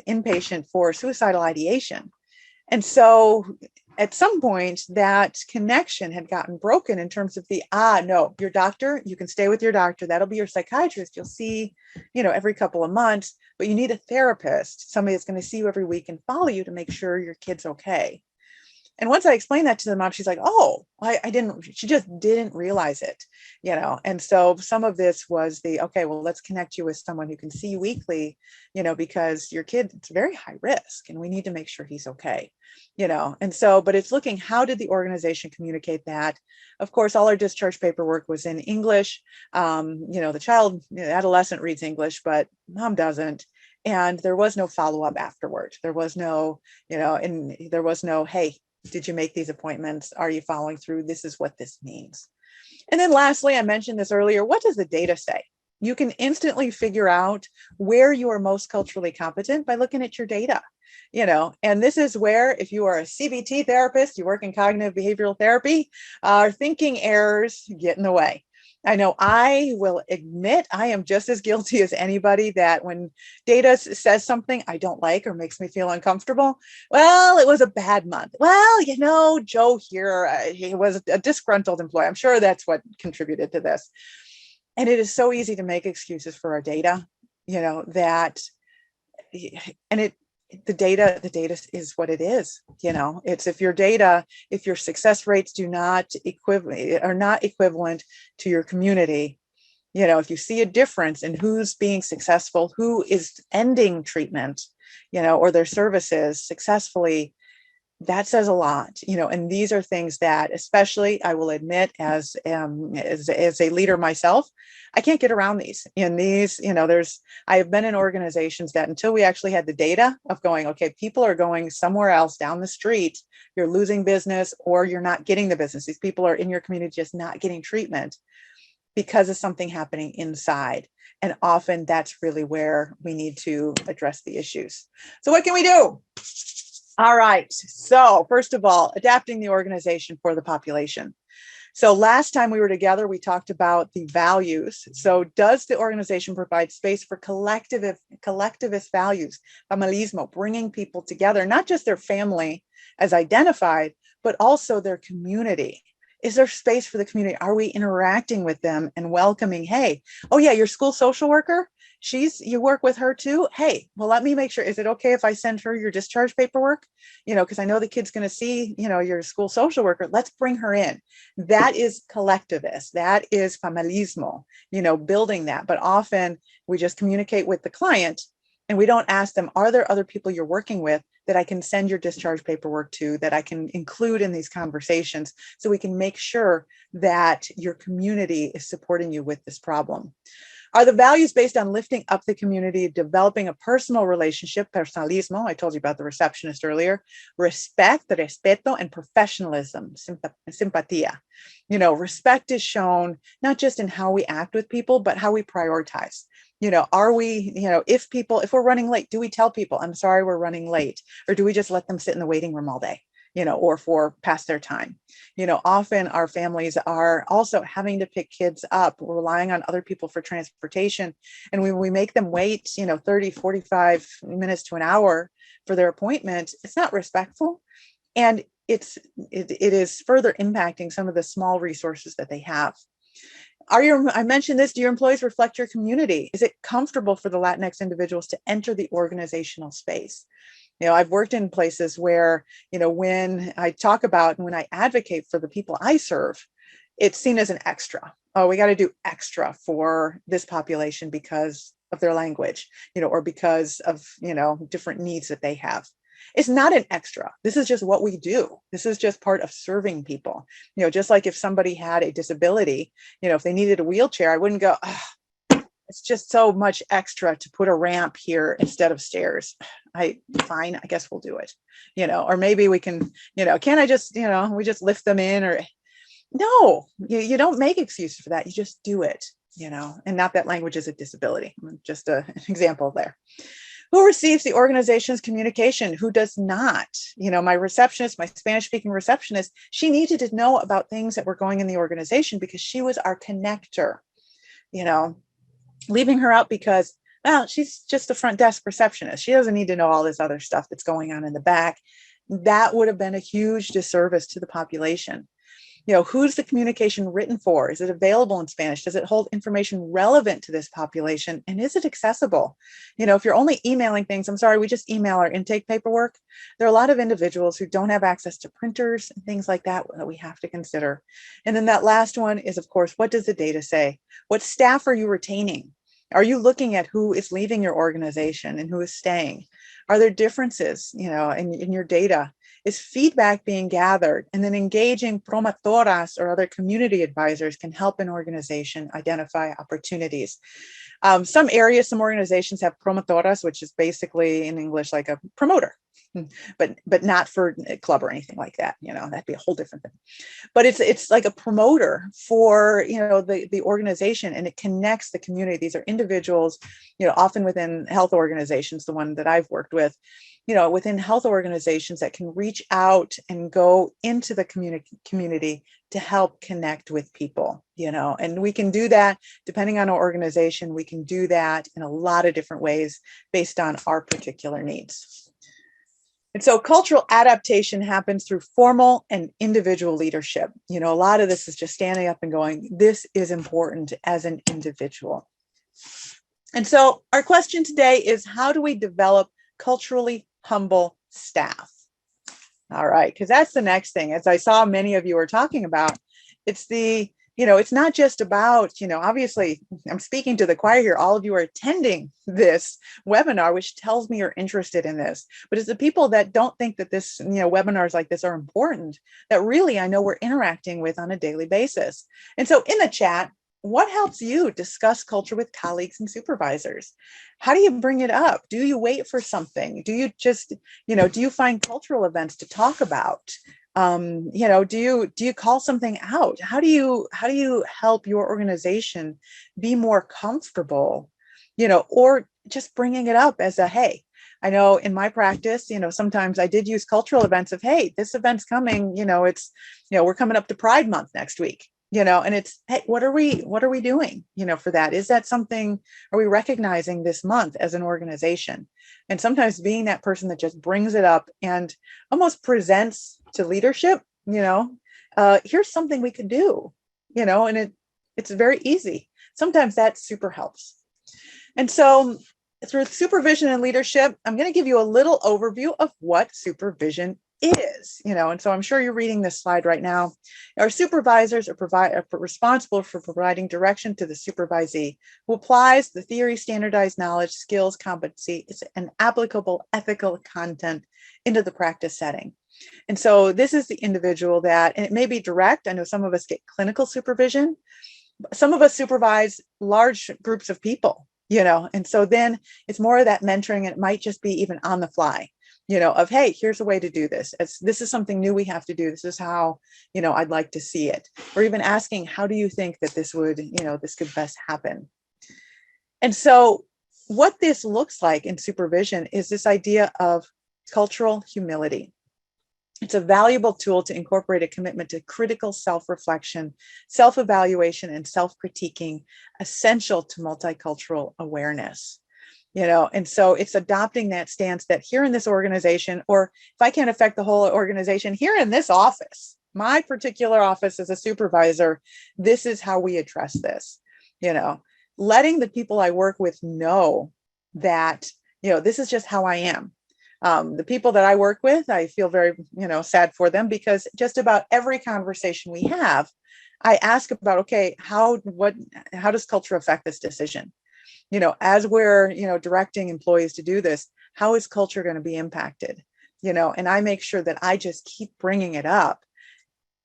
inpatient for suicidal ideation. And so at some point, that connection had gotten broken in terms of no, your doctor, you can stay with your doctor. That'll be your psychiatrist. You'll see, every couple of months, but you need a therapist, somebody that's going to see you every week and follow you to make sure your kid's okay. And once I explained that to the mom, she's like, oh, she just didn't realize it, And so some of this was okay, well, let's connect you with someone who can see you weekly, because your kid, it's very high risk and we need to make sure he's okay, And so, but it's looking, how did the organization communicate that? Of course, all our discharge paperwork was in English. The adolescent reads English, but mom doesn't. And there was no follow-up afterward. There was no, hey, did you make these appointments? Are you following through? This is what this means. And then lastly, I mentioned this earlier, what does the data say? You can instantly figure out where you are most culturally competent by looking at your data, and this is where, if you are a CBT therapist, you work in cognitive behavioral therapy, our thinking errors get in the way. I know I will admit I am just as guilty as anybody that when data says something I don't like or makes me feel uncomfortable, well, it was a bad month. Well, Joe here, he was a disgruntled employee. I'm sure that's what contributed to this. And it is so easy to make excuses for our data, the data is what it is. It's if your success rates are not equivalent to your community, if you see a difference in who's being successful, who is ending treatment, or their services successfully, that says a lot, and these are things that, especially, I will admit, as a leader myself, I can't get around these. And these, I have been in organizations that until we actually had the data of going, okay, people are going somewhere else down the street, you're losing business or you're not getting the business. These people are in your community just not getting treatment because of something happening inside. And often that's really where we need to address the issues. So what can we do? All right. So first of all, adapting the organization for the population. So last time we were together, we talked about the values. So does the organization provide space for collectivist values, familismo, bringing people together, not just their family as identified, but also their community? Is there space for the community? Are we interacting with them and welcoming, hey, oh yeah, your school social worker, you work with her too? Hey, well, let me make sure, is it okay if I send her your discharge paperwork? Because I know the kid's going to see, your school social worker. Let's bring her in. That is collectivist. That is familismo, building that. But often we just communicate with the client and we don't ask them, are there other people you're working with that I can send your discharge paperwork to, that I can include in these conversations so we can make sure that your community is supporting you with this problem? Are the values based on lifting up the community, developing a personal relationship, personalismo? I told you about the receptionist earlier. Respect, respeto, and professionalism, simpatia. Respect is shown not just in how we act with people, but how we prioritize. Are we, if we're running late, do we tell people, I'm sorry, we're running late? Or do we just let them sit in the waiting room all day? Or for past their time. Often our families are also having to pick kids up. We're relying on other people for transportation. And we make them wait, 30, 45 minutes to an hour for their appointment. It's not respectful. And it is further impacting some of the small resources that they have. I mentioned this, do your employees reflect your community? Is it comfortable for the Latinx individuals to enter the organizational space? I've worked in places where, when I talk about and when I advocate for the people I serve, it's seen as an extra. Oh, we got to do extra for this population because of their language, or because of, different needs that they have. It's not an extra. This is just what we do. This is just part of serving people. Just like if somebody had a disability, if they needed a wheelchair, I wouldn't go, it's just so much extra to put a ramp here instead of stairs. Fine, I guess we'll do it, or maybe we can, can I just, we just lift them in, or no, you don't make excuses for that. You just do it, and not that language is a disability. Just an example there. Who receives the organization's communication? Who does not? My receptionist, my Spanish-speaking receptionist, she needed to know about things that were going in the organization because she was our connector. Leaving her out because, well, she's just a front desk receptionist. She doesn't need to know all this other stuff that's going on in the back. That would have been a huge disservice to the population. Who's the communication written for? Is it available in Spanish? Does it hold information relevant to this population? And is it accessible? If you're only emailing things, I'm sorry, we just email our intake paperwork. There are a lot of individuals who don't have access to printers and things like that we have to consider. And then that last one is, of course, what does the data say? What staff are you retaining? Are you looking at who is leaving your organization and who is staying? Are there differences, in your data? Is feedback being gathered? And then engaging promotoras or other community advisors can help an organization identify opportunities. Some organizations have promotoras, which is basically in English like a promoter, but not for a club or anything like that. That'd be a whole different thing. But it's like a promoter for the organization, and it connects the community. These are individuals, often within health organizations, the one that I've worked with, within health organizations that can reach out and go into the community to help connect with people, and we can do that depending on our organization. We can do that in a lot of different ways based on our particular needs. And so cultural adaptation happens through formal and individual leadership. A lot of this is just standing up and going, this is important as an individual. And so our question today is, how do we develop culturally humble staff? All right, because that's the next thing. As I saw many of you are talking about, it's it's not just about, obviously I'm speaking to the choir here. All of you are attending this webinar, which tells me you're interested in this. But it's the people that don't think that this, webinars like this are important, that really I know we're interacting with on a daily basis. And so in the chat, what helps you discuss culture with colleagues and supervisors? How do you bring it up? Do you wait for something? Do you just, do you find cultural events to talk about? Do you call something out? How do you help your organization be more comfortable, or just bringing it up as a, hey, I know in my practice, sometimes I did use cultural events of, hey, this event's coming, it's, we're coming up to Pride Month next week. And it's, hey, what are we doing, for that? Is that something, are we recognizing this month as an organization? And sometimes being that person that just brings it up and almost presents to leadership, here's something we could do, and it's very easy. Sometimes that super helps. And so through supervision and leadership, I'm going to give you a little overview of what supervision is, and so I'm sure you're reading this slide right now. Our supervisors are responsible for providing direction to the supervisee, who applies the theory, standardized knowledge, skills, competency, and applicable ethical content into the practice setting. And so this is the individual that, and it may be direct. I know some of us get clinical supervision. Some of us supervise large groups of people, and so then it's more of that mentoring, and it might just be even on the fly. Of, hey, here's a way to do this. This is something new we have to do. This is how, I'd like to see it. Or even asking, how do you think that this would, this could best happen? And so what this looks like in supervision is this idea of cultural humility. It's a valuable tool to incorporate a commitment to critical self-reflection, self-evaluation, and self-critiquing, essential to multicultural awareness. And so it's adopting that stance that here in this organization, or if I can't affect the whole organization, here in this office, my particular office as a supervisor, this is how we address this, letting the people I work with know that, this is just how I am. The people that I work with, I feel very, sad for them, because just about every conversation we have, I ask about, okay, how does culture affect this decision? As we're, directing employees to do this, how is culture going to be impacted? And I make sure that I just keep bringing it up.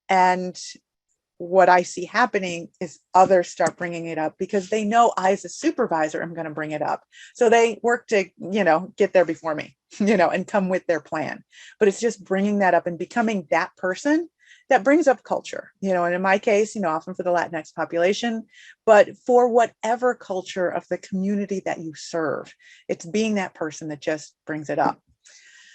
And what I see happening is others start bringing it up because they know I, as a supervisor, am going to bring it up. So they work to, get there before me, and come with their plan. But it's just bringing that up and becoming that person that brings up culture, and in my case, often for the Latinx population, but for whatever culture of the community that you serve, it's being that person that just brings it up.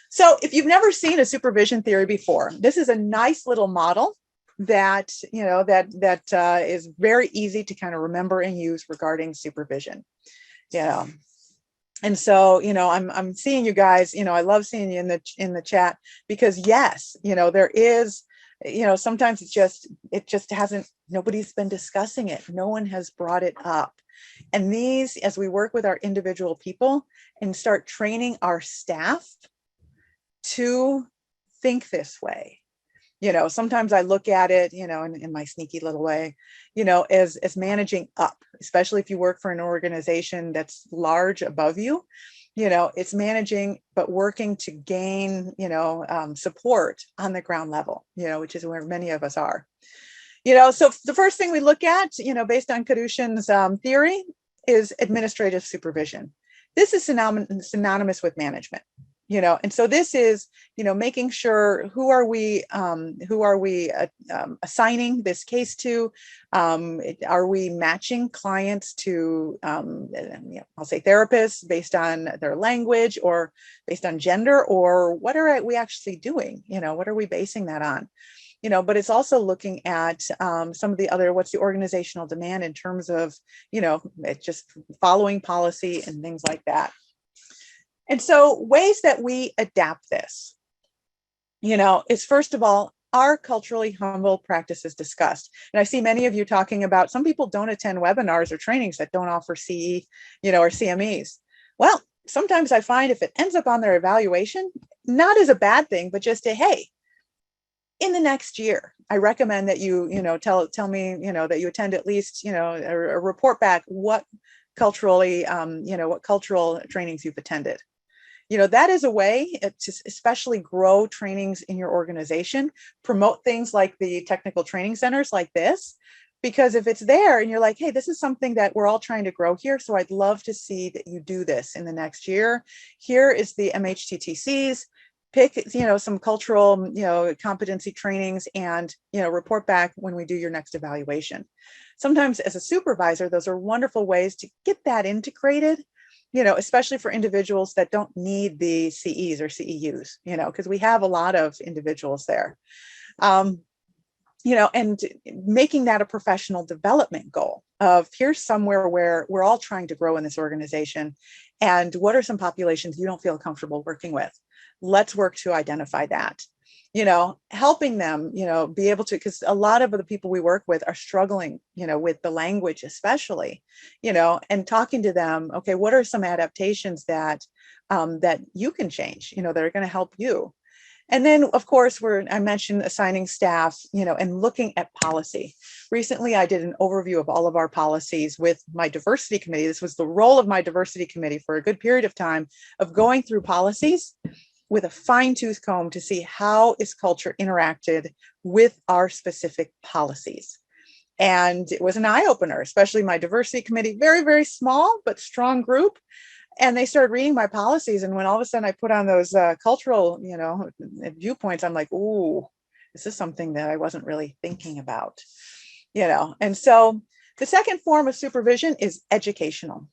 So if you've never seen a supervision theory before, this is a nice little model that is very easy to kind of remember and use regarding supervision. And so, I'm seeing you guys, I love seeing you in the chat, because yes, there is, sometimes it just hasn't, nobody's been discussing it. No one has brought it up. And these, as we work with our individual people and start training our staff to think this way, sometimes I look at it, in my sneaky little way, as managing up, especially if you work for an organization that's large above you, it's managing, but working to gain, support on the ground level, which is where many of us are. So the first thing we look at, based on Kadushin's theory, is administrative supervision. This is synonymous with management. And so this is, making sure who are we assigning this case to? Are we matching clients to, I'll say therapists based on their language or based on gender, or what are we actually doing? What are we basing that on? But it's also looking at some of the other, what's the organizational demand in terms of, just following policy and things like that. And so ways that we adapt this, is first of all, are culturally humble practices discussed? And I see many of you talking about, some people don't attend webinars or trainings that don't offer CE, or CMEs. Well, sometimes I find if it ends up on their evaluation, not as a bad thing, but just a, hey, in the next year, I recommend that you, tell me, that you attend at least, a report back what culturally, what cultural trainings you've attended. That is a way to especially grow trainings in your organization, promote things like the technical training centers like this, because if it's there and you're like, hey, this is something that we're all trying to grow here, so I'd love to see that you do this in the next year. Here is the MHCTCs. Pick, some cultural, competency trainings and, report back when we do your next evaluation. Sometimes as a supervisor, those are wonderful ways to get that integrated, especially for individuals that don't need the CEs or CEUs, because we have a lot of individuals there, and making that a professional development goal of, here's somewhere where we're all trying to grow in this organization. And what are some populations you don't feel comfortable working with? Let's work to identify that, helping them, be able to, because a lot of the people we work with are struggling, with the language, especially, and talking to them. Okay, what are some adaptations that you can change, that are going to help you? And then, of course, I mentioned assigning staff, and looking at policy. Recently, I did an overview of all of our policies with my diversity committee. This was the role of my diversity committee for a good period of time, of going through policies with a fine-tooth comb to see how is culture interacted with our specific policies. And it was an eye-opener, especially my diversity committee, very, very small, but strong group. And they started reading my policies. And when all of a sudden I put on those cultural, viewpoints, I'm like, ooh, this is something that I wasn't really thinking about, And so the second form of supervision is educational.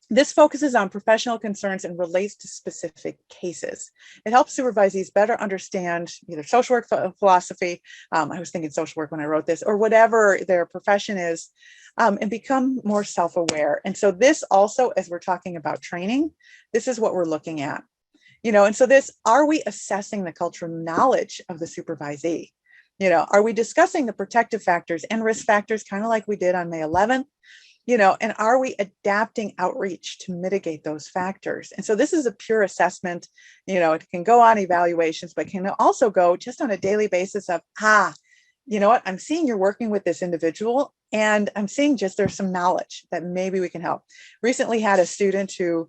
This focuses on professional concerns and relates to specific cases. It helps supervisees better understand either social work philosophy, I was thinking social work when I wrote this, or whatever their profession is, and become more self-aware. And so this also, as we're talking about training, this is what we're looking at. And so are we assessing the cultural knowledge of the supervisee? Are we discussing the protective factors and risk factors, kind of like we did on May 11th? And are we adapting outreach to mitigate those factors? And so this is a pure assessment. It can go on evaluations, but can also go just on a daily basis of, you know what, I'm seeing you're working with this individual, and I'm seeing just there's some knowledge that maybe we can help. Recently had a student who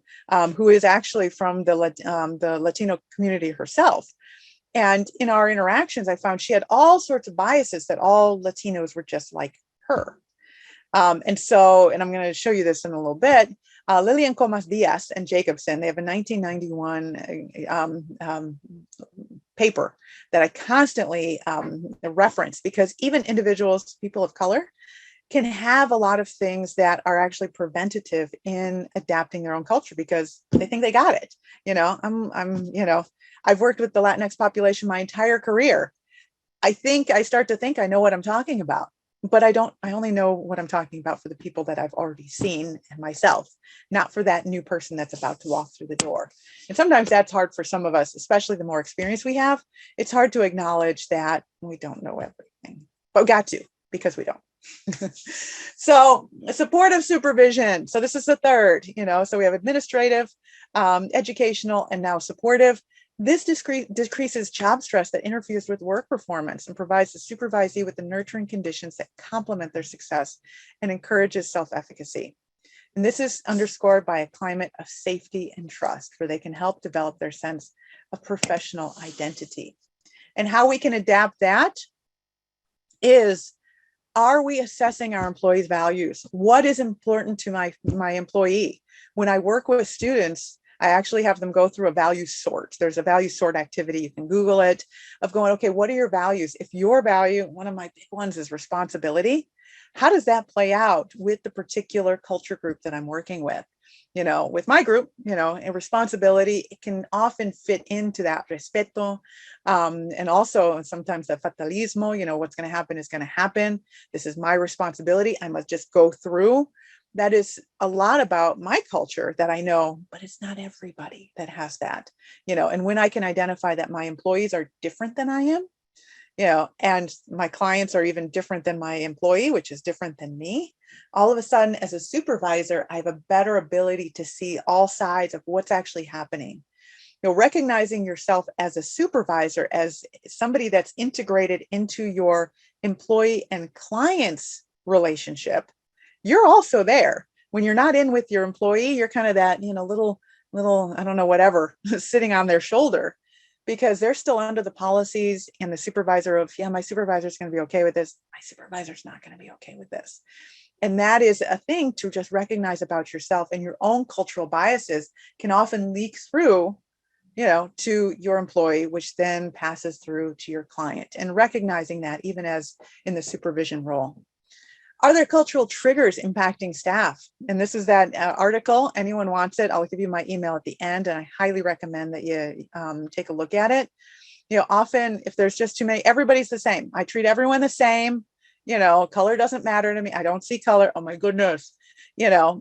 is actually from the Latino community herself. And in our interactions, I found she had all sorts of biases that all Latinos were just like her. And I'm going to show you this in a little bit. Lillian Comas Diaz and Jacobson, they have a 1991 paper that I constantly reference, because even individuals, people of color, can have a lot of things that are actually preventative in adapting their own culture because they think they got it. I've worked with the Latinx population my entire career. I start to think I know what I'm talking about, but I only know what I'm talking about for the people that I've already seen and myself, not for that new person that's about to walk through the door. And sometimes that's hard for some of us, especially the more experience we have. It's hard to acknowledge that we don't know everything, but we got to, because we don't. So supportive supervision. So this is the third, so we have administrative, educational, and now supportive. This decreases job stress that interferes with work performance and provides the supervisee with the nurturing conditions that complement their success and encourages self-efficacy. And this is underscored by a climate of safety and trust where they can help develop their sense of professional identity. And how we can adapt that is, are we assessing our employees' values? What is important to my employee? When I work with students, I actually have them go through a value sort. There's a value sort activity. You can Google it, of going, okay, what are your values? If your value, one of my big ones is responsibility, how does that play out with the particular culture group that I'm working with? With my group, and responsibility, it can often fit into that respeto, and also sometimes the fatalismo, what's going to happen is going to happen. This is my responsibility. I must just go through. That is a lot about my culture that I know, but it's not everybody that has that, and when I can identify that my employees are different than I am, and my clients are even different than my employee, which is different than me, all of a sudden, as a supervisor, I have a better ability to see all sides of what's actually happening. Recognizing yourself as a supervisor, as somebody that's integrated into your employee and client's relationship, you're also there. When you're not in with your employee, you're kind of that, little, I don't know, whatever, sitting on their shoulder, because they're still under the policies and the supervisor of, my supervisor's going to be okay with this. My supervisor's not going to be okay with this. And that is a thing to just recognize about yourself, and your own cultural biases can often leak through, to your employee, which then passes through to your client, and recognizing that even as in the supervision role. Are there cultural triggers impacting staff? And this is that article. Anyone wants it, I'll give you my email at the end, and I highly recommend that you take a look at it. Often if there's just too many, everybody's the same. I treat everyone the same. Color doesn't matter to me. I don't see color. Oh my goodness. But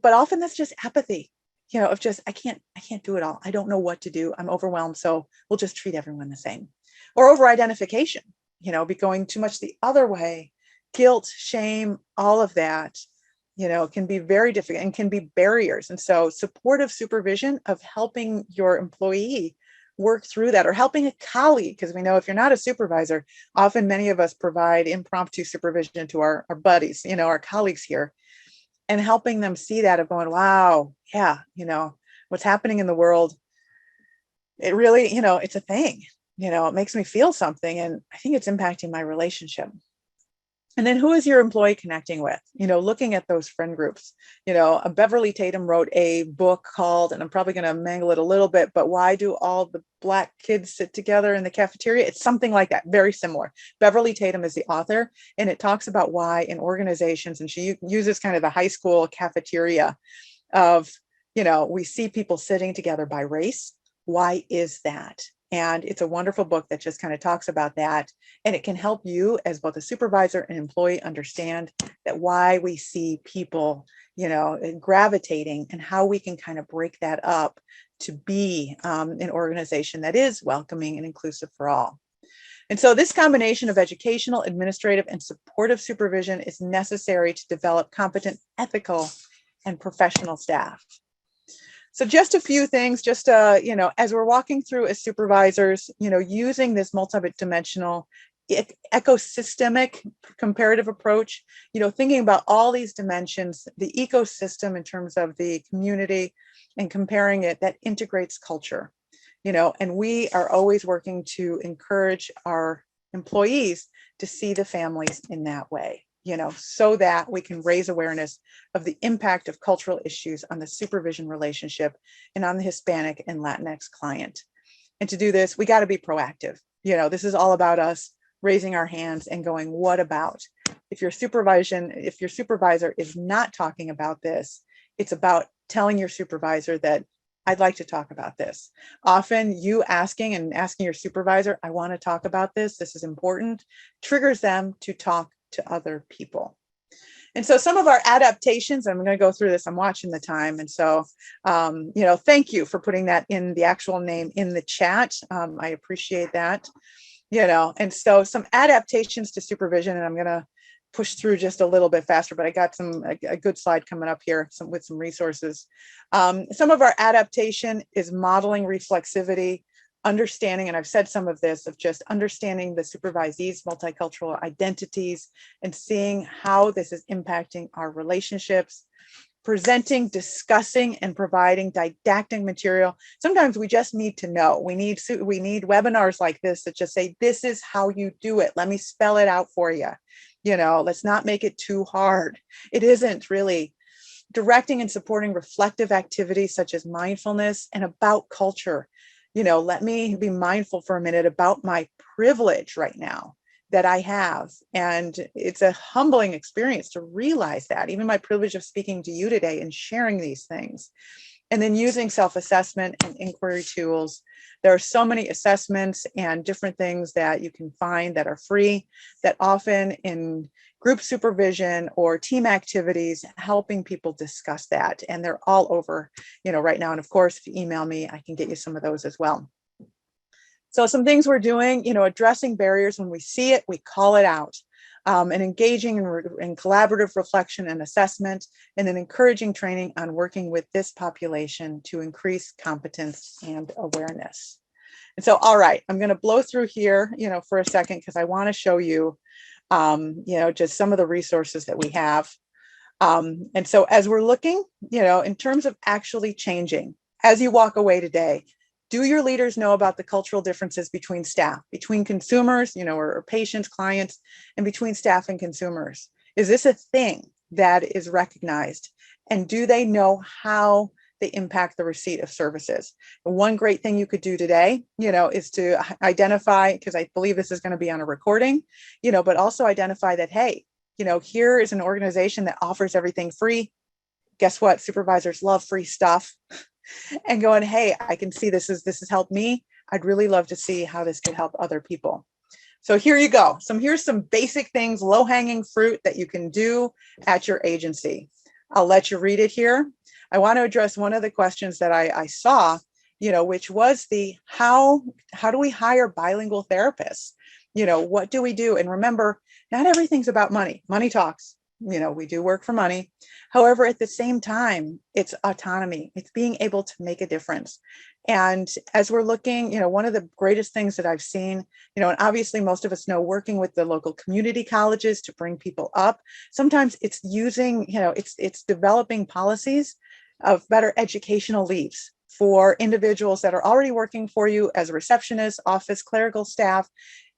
often that's just apathy, of just, I can't do it all. I don't know what to do. I'm overwhelmed. So we'll just treat everyone the same. Or over identification, be going too much the other way. Guilt, shame, all of that, can be very difficult and can be barriers. And so supportive supervision of helping your employee work through that, or helping a colleague, because we know if you're not a supervisor, often many of us provide impromptu supervision to our buddies, our colleagues here, and helping them see that, of going, wow, yeah, what's happening in the world, it really, it's a thing, it makes me feel something, and I think it's impacting my relationship. And then who is your employee connecting with? Looking at those friend groups. Beverly Tatum wrote a book called, and I'm probably going to mangle it a little bit, but Why Do All the Black Kids Sit Together in the Cafeteria? It's something like that, very similar. Beverly Tatum is the author, and it talks about why in organizations, and she uses kind of the high school cafeteria of, we see people sitting together by race. Why is that? And it's a wonderful book that just kind of talks about that. And it can help you as both a supervisor and employee understand that why we see people, gravitating, and how we can kind of break that up to be an organization that is welcoming and inclusive for all. And so this combination of educational, administrative, and supportive supervision is necessary to develop competent, ethical, and professional staff. So just a few things, just, as we're walking through as supervisors, using this multidimensional ecosystemic comparative approach, thinking about all these dimensions, the ecosystem in terms of the community, and comparing it, that integrates culture. and we are always working to encourage our employees to see the families in that way, so that we can raise awareness of the impact of cultural issues on the supervision relationship and on the Hispanic and Latinx client. And to do this, we got to be proactive. This is all about us raising our hands and going, what about? If your supervisor is not talking about this, it's about telling your supervisor that I'd like to talk about this. Often you asking your supervisor, I want to talk about this. This is important, triggers them to talk to other people. And so some of our adaptations, I'm going to go through this, I'm watching the time. And so, thank you for putting that in the actual name in the chat. I appreciate that, and so some adaptations to supervision, and I'm going to push through just a little bit faster, but I got a good slide coming up here with some resources. Some of our adaptation is modeling reflexivity, understanding, and I've said some of this, of just understanding the supervisees' multicultural identities and seeing how this is impacting our relationships, presenting, discussing, and providing didactic material. Sometimes we just need to know. We need webinars like this that just say, this is how you do it. Let me spell it out for you. Let's not make it too hard. It isn't really. Directing and supporting reflective activities such as mindfulness and about culture. Let me be mindful for a minute about my privilege right now that I have. And it's a humbling experience to realize that, even my privilege of speaking to you today and sharing these things. And then using self-assessment and inquiry tools. There are so many assessments and different things that you can find that are free, that often in group supervision or team activities, helping people discuss that. And they're all over, right now. And of course, if you email me, I can get you some of those as well. So some things we're doing, addressing barriers. When we see it, we call it out. And engaging in collaborative reflection and assessment, and then encouraging training on working with this population to increase competence and awareness. And so, all right, I'm going to blow through here, for a second, because I want to show you, just some of the resources that we have. And so as we're looking, in terms of actually changing, as you walk away today, do your leaders know about the cultural differences between staff, between consumers, or patients, clients, and between staff and consumers? Is this a thing that is recognized? And do they know how they impact the receipt of services? One great thing you could do today, is to identify, because I believe this is going to be on a recording, but also identify that, hey, here is an organization that offers everything free. Guess what? Supervisors love free stuff. And going, hey, I can see this has helped me. I'd really love to see how this could help other people. So here you go. Here's some basic things, low-hanging fruit that you can do at your agency. I'll let you read it here. I want to address one of the questions that I saw, which was how do we hire bilingual therapists? What do we do? And remember, not everything's about money. Money talks. We do work for money. However, at the same time, it's autonomy. It's being able to make a difference. And as we're looking, one of the greatest things that I've seen, and obviously most of us know, working with the local community colleges to bring people up, sometimes it's using, it's developing policies of better educational leaves for individuals that are already working for you as a receptionist, office, clerical staff,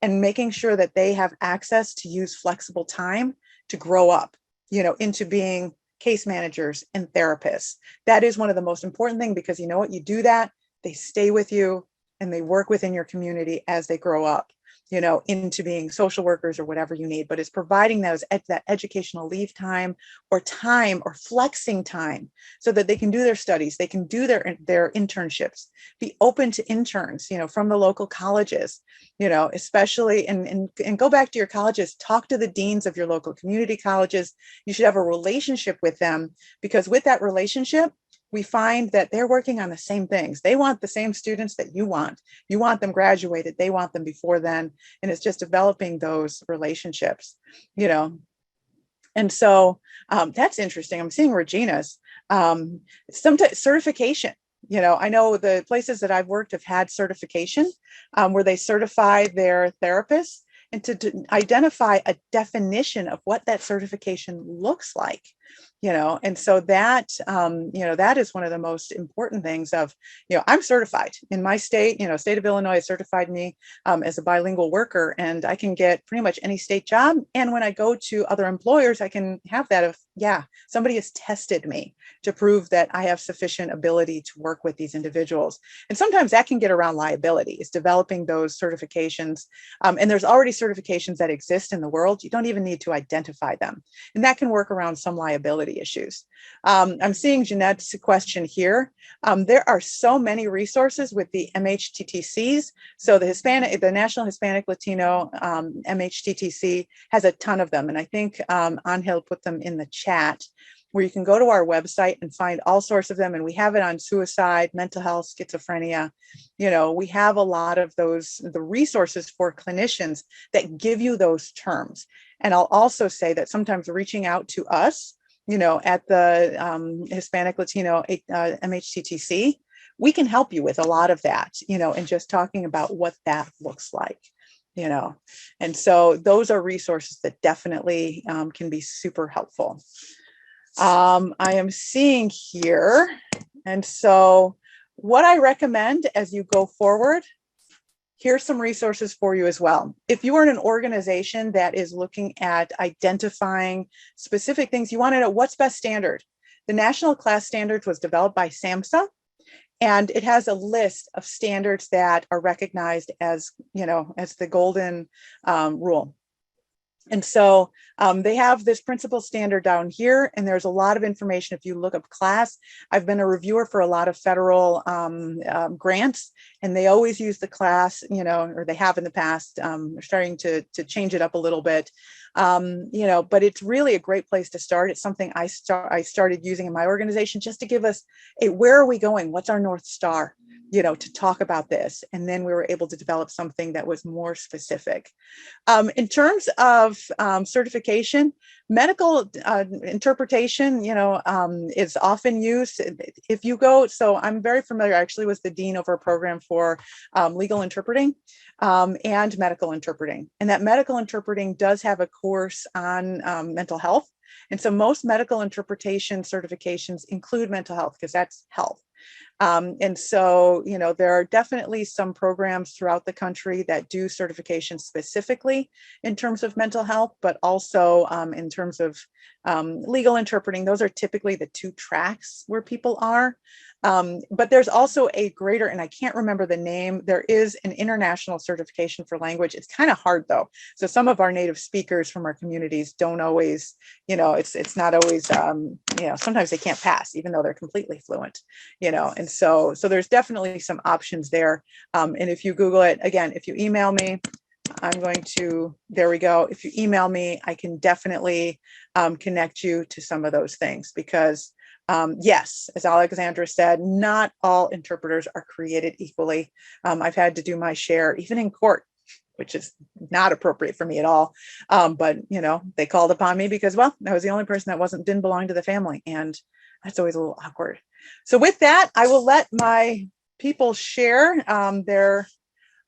and making sure that they have access to use flexible time to grow up, into being case managers and therapists. That is one of the most important things, because you know what, you do that, they stay with you and they work within your community as they grow up, into being social workers or whatever you need. But it's providing that educational leave time or flexing time so that they can do their studies, they can do their internships, be open to interns, from the local colleges, especially, and go back to your colleges, talk to the deans of your local community colleges. You should have a relationship with them, because with that relationship, we find that they're working on the same things. They want the same students that you want. You want them graduated. They want them before then. And it's just developing those relationships, And so that's interesting. I'm seeing Regina's sometimes certification. I know the places that I've worked have had certification where they certify their therapists, and to identify a definition of what that certification looks like. And so that, that is one of the most important things of, I'm certified in my state, state of Illinois has certified me as a bilingual worker, and I can get pretty much any state job. And when I go to other employers, I can have that of, somebody has tested me to prove that I have sufficient ability to work with these individuals. And sometimes that can get around liability, is developing those certifications. And there's already certifications that exist in the world. You don't even need to identify them. And that can work around some liability issues. I'm seeing Jeanette's question here. There are so many resources with the MHCTCs. So the National Hispanic Latino MHCTC has a ton of them. And I think Angel put them in the chat, where you can go to our website and find all sorts of them. And we have it on suicide, mental health, schizophrenia. We have a lot of the resources for clinicians that give you those terms. And I'll also say that sometimes reaching out to us, at the Hispanic Latino MHCTC, we can help you with a lot of that, and just talking about what that looks like. And so those are resources that definitely can be super helpful. I am seeing here. And so what I recommend as you go forward, here's some resources for you as well. If you are in an organization that is looking at identifying specific things, you want to know what's best standard. The National Class Standards was developed by SAMHSA, and it has a list of standards that are recognized as, as the golden rule. And so they have this principal standard down here, and there's a lot of information. If you look up class, I've been a reviewer for a lot of federal grants, and they always use the class, or they have in the past. They're starting to change it up a little bit, but it's really a great place to start. It's something I started using in my organization just to give us where are we going? What's our North Star? To talk about this. And then we were able to develop something that was more specific. In terms of certification, medical interpretation, is often used. If you go, so I'm very familiar, I actually was the dean over a program for legal interpreting and medical interpreting. And that medical interpreting does have a course on mental health. And so most medical interpretation certifications include mental health, because that's health. And so, there are definitely some programs throughout the country that do certification specifically in terms of mental health, but also in terms of legal interpreting. Those are typically the two tracks where people are. But there's also a greater, and I can't remember the name, there is an international certification for language. It's kind of hard though. So some of our native speakers from our communities don't always, it's not always, sometimes they can't pass even though they're completely fluent, and so there's definitely some options there. And if you Google it, again, if you email me, there we go. If you email me, I can definitely connect you to some of those things, because yes, as Alexandra said, not all interpreters are created equally. I've had to do my share, even in court, which is not appropriate for me at all. But they called upon me because, well, I was the only person that didn't belong to the family, and that's always a little awkward. So with that, I will let my people share their.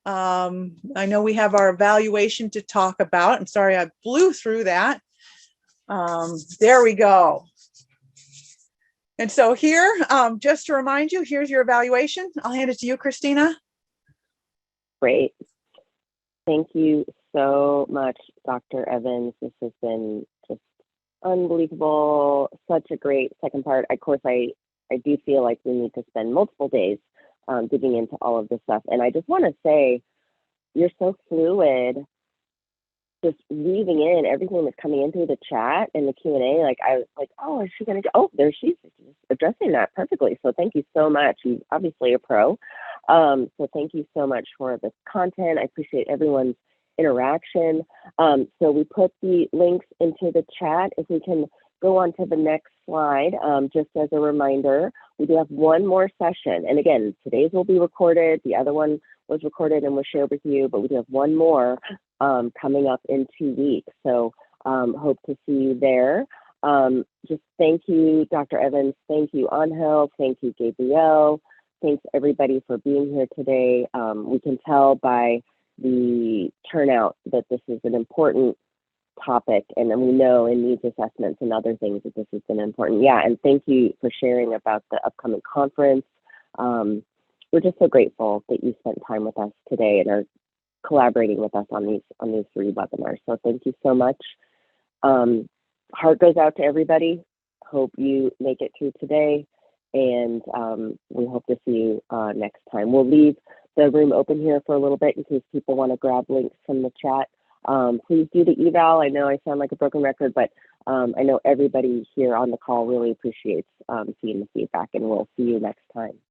I know we have our evaluation to talk about. I'm sorry, I blew through that. There we go. And so here, just to remind you, here's your evaluation. I'll hand it to you, Christina. Great. Thank you so much, Dr. Evans. This has been just unbelievable. Such a great second part. Of course, I do feel like we need to spend multiple days digging into all of this stuff. And I just want to say, you're so fluid, just weaving in everything that's coming in through the chat and the Q&A. Like, I was like, oh, is she going to go? Oh, there she's addressing that perfectly. So thank you so much. You're obviously a pro. So thank you so much for the content. I appreciate everyone's interaction. So we put the links into the chat. If we can go on to the next slide, just as a reminder, we do have one more session. And again, today's will be recorded. The other one was recorded and was shared with you, but we do have one more coming up in 2 weeks. So hope to see you there. Just thank you, Dr. Evans. Thank you, Angel. Thank you, Gabrielle. Thanks everybody for being here today. We can tell by the turnout that this is an important topic, and then we know in needs assessments and other things that this has been important. Yeah, and thank you for sharing about the upcoming conference. We're just so grateful that you spent time with us today and are collaborating with us on these 3 webinars. So thank you so much. Heart goes out to everybody. Hope you make it through today, and we hope to see you next time. We'll leave the room open here for a little bit in case people want to grab links from the chat. Please do the eval. I know I sound like a broken record, but I know everybody here on the call really appreciates seeing the feedback, and we'll see you next time.